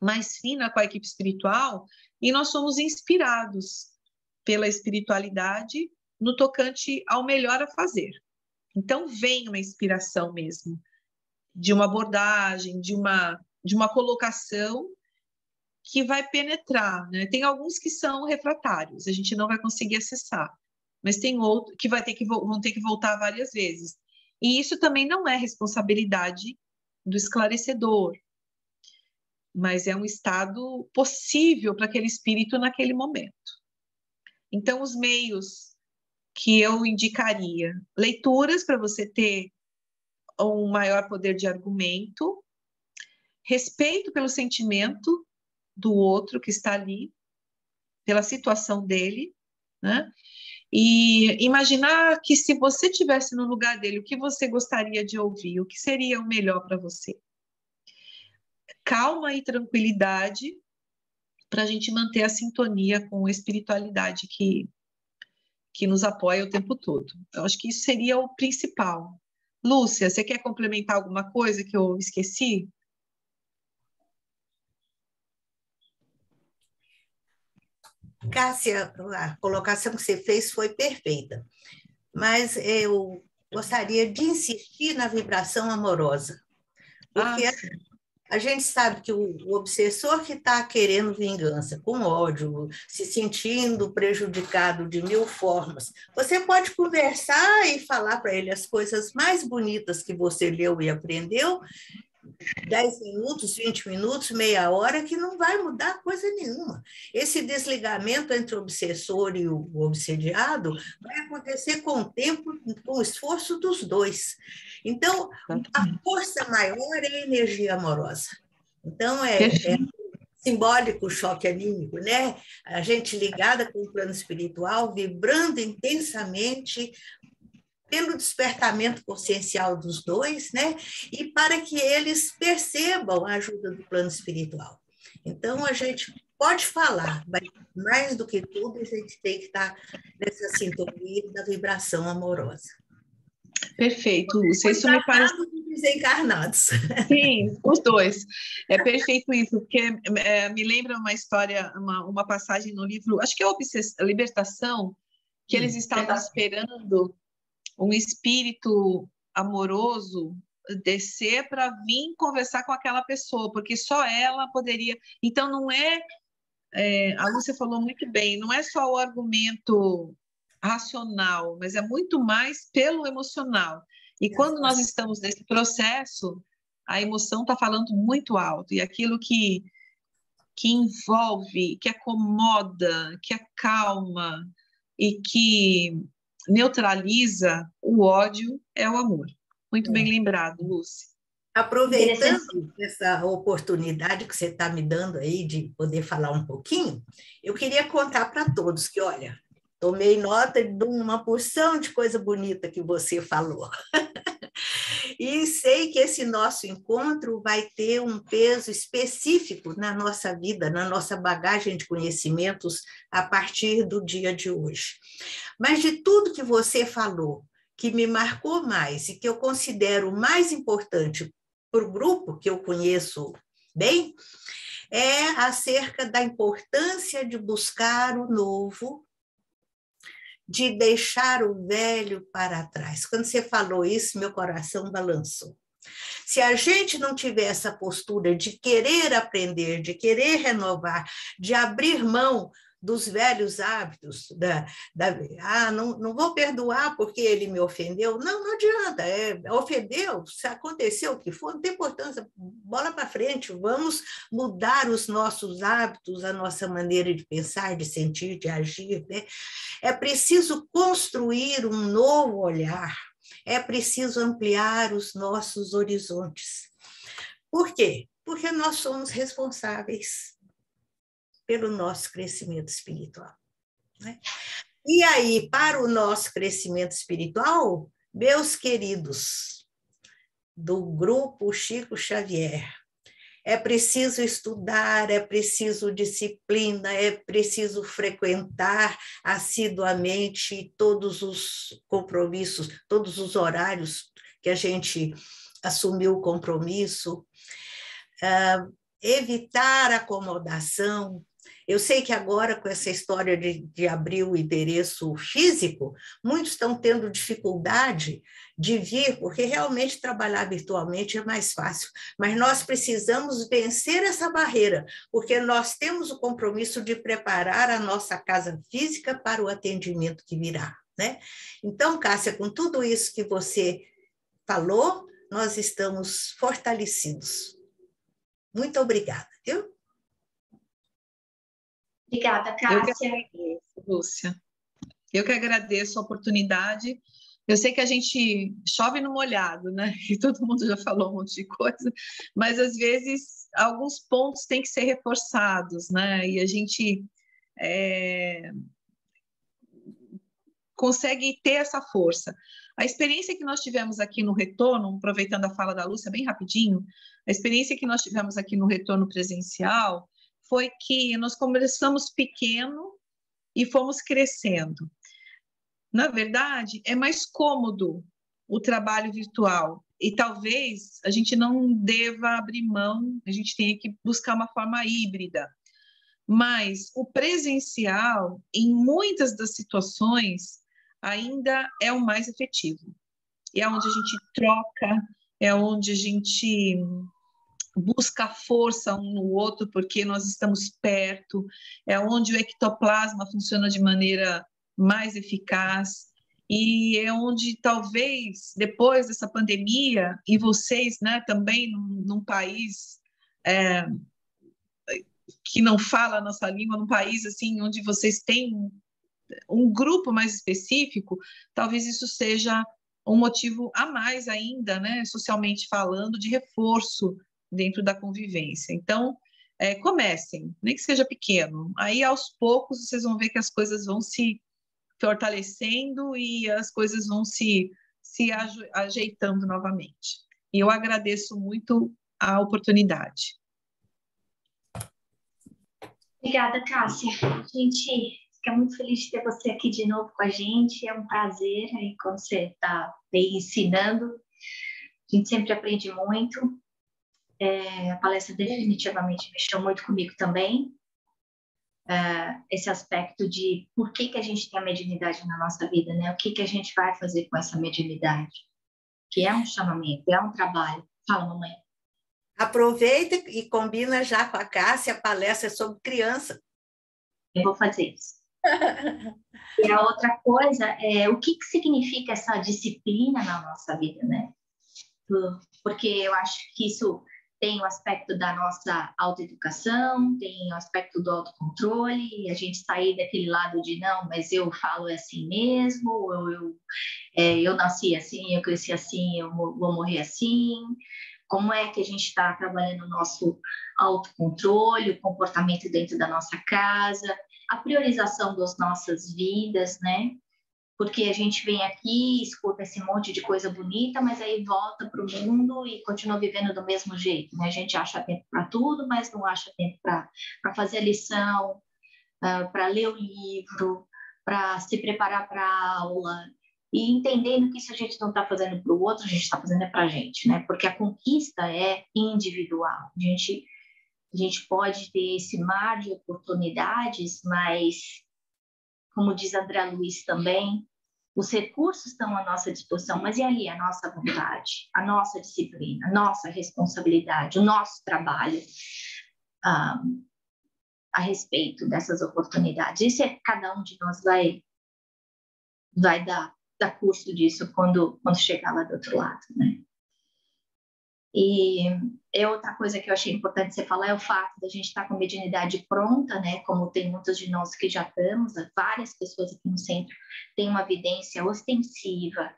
mais fina com a equipe espiritual e nós somos inspirados pela espiritualidade no tocante ao melhor a fazer. Então, vem uma inspiração mesmo, de uma abordagem, de uma colocação que vai penetrar, né? Tem alguns que são refratários, a gente não vai conseguir acessar, mas tem outros que vão ter que voltar várias vezes. E isso também não é responsabilidade do esclarecedor, mas é um estado possível para aquele espírito naquele momento. Então, os meios que eu indicaria, leituras para você ter um maior poder de argumento, respeito pelo sentimento do outro que está ali, pela situação dele, né? E imaginar que se você estivesse no lugar dele, o que você gostaria de ouvir, o que seria o melhor para você. Calma e tranquilidade para a gente manter a sintonia com a espiritualidade que nos apoia o tempo todo. Eu acho que isso seria o principal. Lúcia, você quer complementar alguma coisa que eu esqueci? Cássia, a colocação que você fez foi perfeita, mas eu gostaria de insistir na vibração amorosa, porque a gente sabe que o obsessor que está querendo vingança, com ódio, se sentindo prejudicado de mil formas, você pode conversar e falar para ele as coisas mais bonitas que você leu e aprendeu, 10 minutos, 20 minutos, meia hora, que não vai mudar coisa nenhuma. Esse desligamento entre o obsessor e o obsediado vai acontecer com o tempo, com o esforço dos dois. Então, a força maior é a energia amorosa. Então, é simbólico o choque anímico, né? A gente ligada com o plano espiritual, vibrando intensamente, pelo despertamento consciencial dos dois, né? E para que eles percebam a ajuda do plano espiritual. Então, a gente pode falar, mas mais do que tudo, a gente tem que estar nessa sintonia da vibração amorosa. Perfeito, Lúcia. Isso me parece... Desencarnados. Sim, os dois. É perfeito isso, porque me lembra uma história, uma passagem no livro, acho que é a Libertação, que eles estavam esperando um espírito amoroso descer para vir conversar com aquela pessoa, porque só ela poderia. Então, não a Lúcia falou muito bem, não é só o argumento racional, mas é muito mais pelo emocional. E quando nós estamos nesse processo, a emoção está falando muito alto, e aquilo que envolve, que acomoda, que acalma e que neutraliza o ódio é o amor. Muito bem lembrado, Lúcia. Aproveitando essa oportunidade que você está me dando aí de poder falar um pouquinho, eu queria contar para todos que, olha, tomei nota de uma porção de coisa bonita que você falou. E sei que esse nosso encontro vai ter um peso específico na nossa vida, na nossa bagagem de conhecimentos a partir do dia de hoje. Mas de tudo que você falou, que me marcou mais e que eu considero mais importante para o grupo que eu conheço bem, é acerca da importância de buscar o novo, de deixar o velho para trás. Quando você falou isso, meu coração balançou. Se a gente não tiver essa postura de querer aprender, de querer renovar, de abrir mão dos velhos hábitos, não vou perdoar porque ele me ofendeu. Não adianta, ofendeu, se aconteceu o que for, não tem importância, bola para frente, vamos mudar os nossos hábitos, a nossa maneira de pensar, de sentir, de agir, né? É preciso construir um novo olhar, é preciso ampliar os nossos horizontes. Por quê? Porque nós somos responsáveis pelo nosso crescimento espiritual, né? E aí, para o nosso crescimento espiritual, meus queridos do grupo Chico Xavier, é preciso estudar, é preciso disciplina, é preciso frequentar assiduamente todos os compromissos, todos os horários que a gente assumiu o compromisso, evitar acomodação. Eu sei que agora, com essa história de abrir o endereço físico, muitos estão tendo dificuldade de vir, porque realmente trabalhar virtualmente é mais fácil. Mas nós precisamos vencer essa barreira, porque nós temos o compromisso de preparar a nossa casa física para o atendimento que virá, né? Então, Cássia, com tudo isso que você falou, nós estamos fortalecidos. Muito obrigada, viu? Obrigada, Cássia. Eu que agradeço, Lúcia. Eu que agradeço a oportunidade. Eu sei que a gente chove no molhado, né? E todo mundo já falou um monte de coisa, mas às vezes alguns pontos têm que ser reforçados, né? E a gente consegue ter essa força. A experiência que nós tivemos aqui no retorno, aproveitando a fala da Lúcia bem rapidinho, a experiência que nós tivemos aqui no retorno presencial foi que nós começamos pequeno e fomos crescendo. Na verdade, é mais cômodo o trabalho virtual e talvez a gente não deva abrir mão, a gente tenha que buscar uma forma híbrida. Mas o presencial, em muitas das situações, ainda é o mais efetivo. E é onde a gente troca, é onde a gente busca força um no outro, porque nós estamos perto, é onde o ectoplasma funciona de maneira mais eficaz, e é onde talvez, depois dessa pandemia, e vocês, né, também num país que não fala a nossa língua, num país assim, onde vocês têm um grupo mais específico, talvez isso seja um motivo a mais ainda, né, socialmente falando, de reforço dentro da convivência. Então, comecem, nem que seja pequeno. Aí, aos poucos, vocês vão ver que as coisas vão se fortalecendo e as coisas vão se ajeitando novamente. E eu agradeço muito a oportunidade. Obrigada, Cássia. A gente fica muito feliz de ter você aqui de novo com a gente. É um prazer aí quando você está aí ensinando. A gente sempre aprende muito. A palestra definitivamente mexeu muito comigo também. esse aspecto de por que a gente tem a mediunidade na nossa vida, né? O que a gente vai fazer com essa mediunidade? Que é um chamamento, é um trabalho. Fala, mamãe. Aproveita e combina já com a Cássia a palestra sobre criança. Eu vou fazer isso. E a outra coisa é o que significa essa disciplina na nossa vida, né? Porque eu acho que isso tem o aspecto da nossa autoeducação, tem o aspecto do autocontrole, a gente sair daquele lado de não, mas eu falo assim mesmo, ou eu nasci assim, eu cresci assim, eu vou morrer assim. Como é que a gente está trabalhando o nosso autocontrole, o comportamento dentro da nossa casa, a priorização das nossas vidas, né? Porque a gente vem aqui, escuta esse monte de coisa bonita, mas aí volta para o mundo e continua vivendo do mesmo jeito, né? A gente acha tempo para tudo, mas não acha tempo para fazer a lição, para ler o livro, para se preparar para a aula. E entendendo que isso a gente não está fazendo para o outro, a gente está fazendo para a gente, né? Porque a conquista é individual. A gente pode ter esse mar de oportunidades, mas, como diz André Luiz também, os recursos estão à nossa disposição, mas e ali a nossa vontade, a nossa disciplina, a nossa responsabilidade, o nosso trabalho a respeito dessas oportunidades? Isso é cada um de nós vai dar curso disso quando chegar lá do outro lado, né? E outra coisa que eu achei importante você falar é o fato da gente estar com a mediunidade pronta, né? Como tem muitos de nós que já estamos, várias pessoas aqui no centro têm uma evidência ostensiva,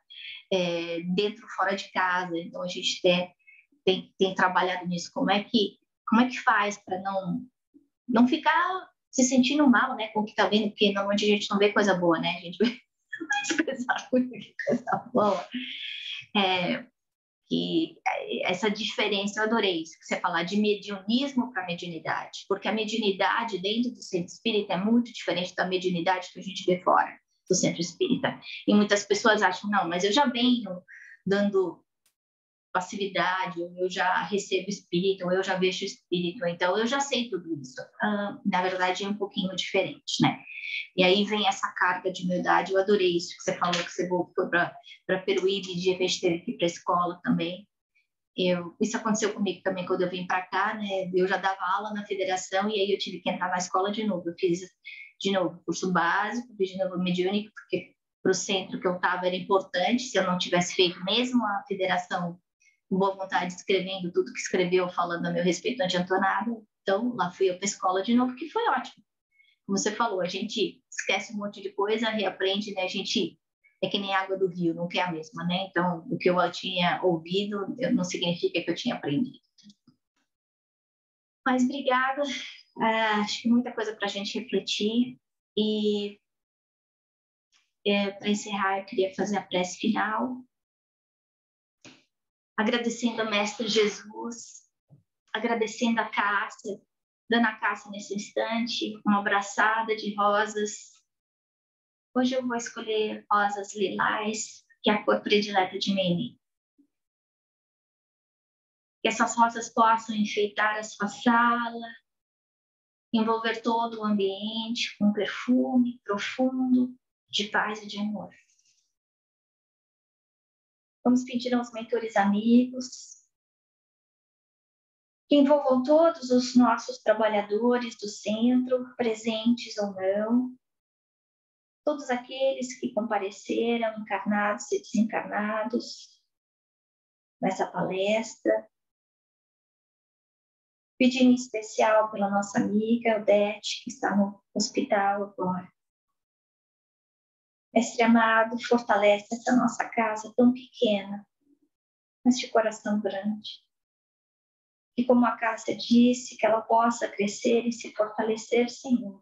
dentro e fora de casa. Então a gente tem trabalhado nisso. Como é que faz para não ficar se sentindo mal, né? Com o que está vendo? Porque normalmente a gente não vê coisa boa, né? A gente vê coisa boa. Que essa diferença, eu adorei isso, que você falar de mediunismo para mediunidade, porque a mediunidade dentro do centro espírita é muito diferente da mediunidade que a gente vê fora do centro espírita. E muitas pessoas acham, não, mas eu já venho dando passividade, ou eu já recebo espírito, ou eu já vejo espírito, então eu já sei tudo isso. Na verdade, é um pouquinho diferente, né? E aí vem essa carga de humildade. Eu adorei isso que você falou, que você voltou para Peruíbe, de repente teve que ir para a escola também. Isso aconteceu comigo também quando eu vim para cá, né? Eu já dava aula na federação e aí eu tive que entrar na escola de novo. Eu fiz de novo curso básico, fiz de novo mediúnico, porque para o centro que eu estava era importante. Se eu não tivesse feito mesmo a federação com boa vontade, escrevendo tudo que escreveu, falando a meu respeito, não adiantou nada. Então, lá fui eu para a escola de novo, que foi ótimo. Como você falou, a gente esquece um monte de coisa, reaprende, né? A gente é que nem água do rio, nunca é a mesma, né? Então, o que eu tinha ouvido não significa que eu tinha aprendido. Mas obrigada, acho que muita coisa para a gente refletir. E para encerrar, eu queria fazer a prece final, agradecendo ao Mestre Jesus, agradecendo a Cássia, dando a Cássia nesse instante uma abraçada de rosas. Hoje eu vou escolher rosas lilás, que é a cor predileta de Mene. Que essas rosas possam enfeitar a sua sala, envolver todo o ambiente com um perfume profundo de paz e de amor. Vamos pedir aos mentores amigos que envolvam todos os nossos trabalhadores do centro, presentes ou não, todos aqueles que compareceram, encarnados e desencarnados, nessa palestra, pedindo em especial pela nossa amiga Odete, que está no hospital agora. Mestre amado, fortalece essa nossa casa tão pequena, mas de coração grande. E como a Cássia disse, que ela possa crescer e se fortalecer, Senhor.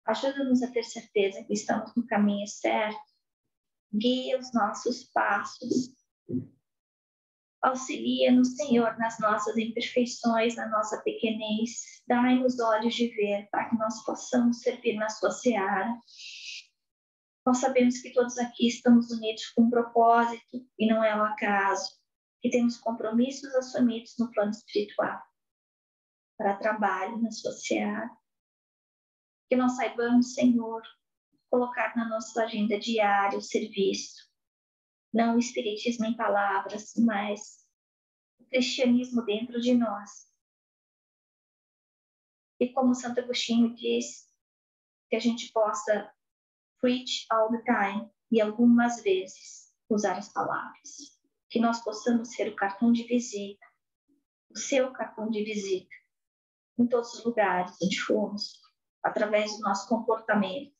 Ajuda-nos a ter certeza que estamos no caminho certo. Guia os nossos passos. Auxilia-nos, Senhor, nas nossas imperfeições, na nossa pequenez. Dai-nos olhos de ver para que nós possamos servir na sua seara. Nós sabemos que todos aqui estamos unidos com um propósito e não é um acaso, que temos compromissos assumidos no plano espiritual para trabalho na sua seara. Que nós saibamos, Senhor, colocar na nossa agenda diária o serviço, não o espiritismo em palavras, mas o cristianismo dentro de nós. E como Santo Agostinho diz, que a gente possa preach all the time, e algumas vezes usar as palavras. Que nós possamos ser o cartão de visita, o seu cartão de visita, em todos os lugares onde formos, através do nosso comportamento,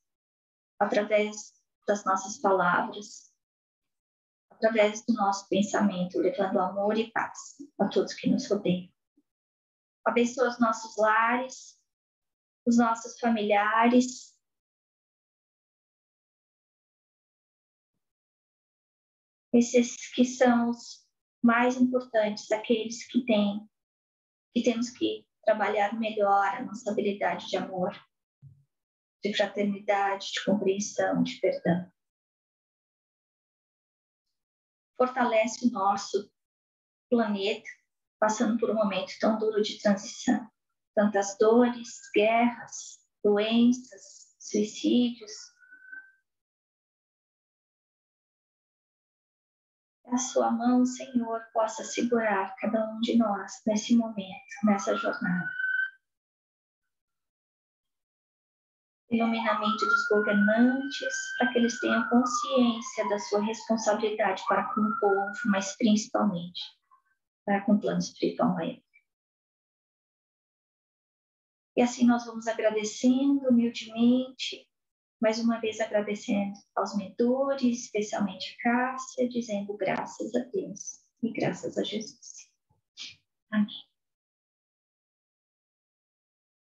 através das nossas palavras, através do nosso pensamento, levando amor e paz a todos que nos rodeiam. Abençoa os nossos lares, os nossos familiares, esses que são os mais importantes, aqueles que temos que trabalhar melhor a nossa habilidade de amor, de fraternidade, de compreensão, de perdão. Fortalece o nosso planeta, passando por um momento tão duro de transição. Tantas dores, guerras, doenças, suicídios. A sua mão, Senhor, possa segurar cada um de nós nesse momento, nessa jornada. Ilumina a mente dos governantes, para que eles tenham consciência da sua responsabilidade para com o povo, mas principalmente para com o plano espiritual maior. E assim nós vamos agradecendo humildemente, mais uma vez agradecendo aos mentores, especialmente a Cássia, dizendo graças a Deus e graças a Jesus. Amém.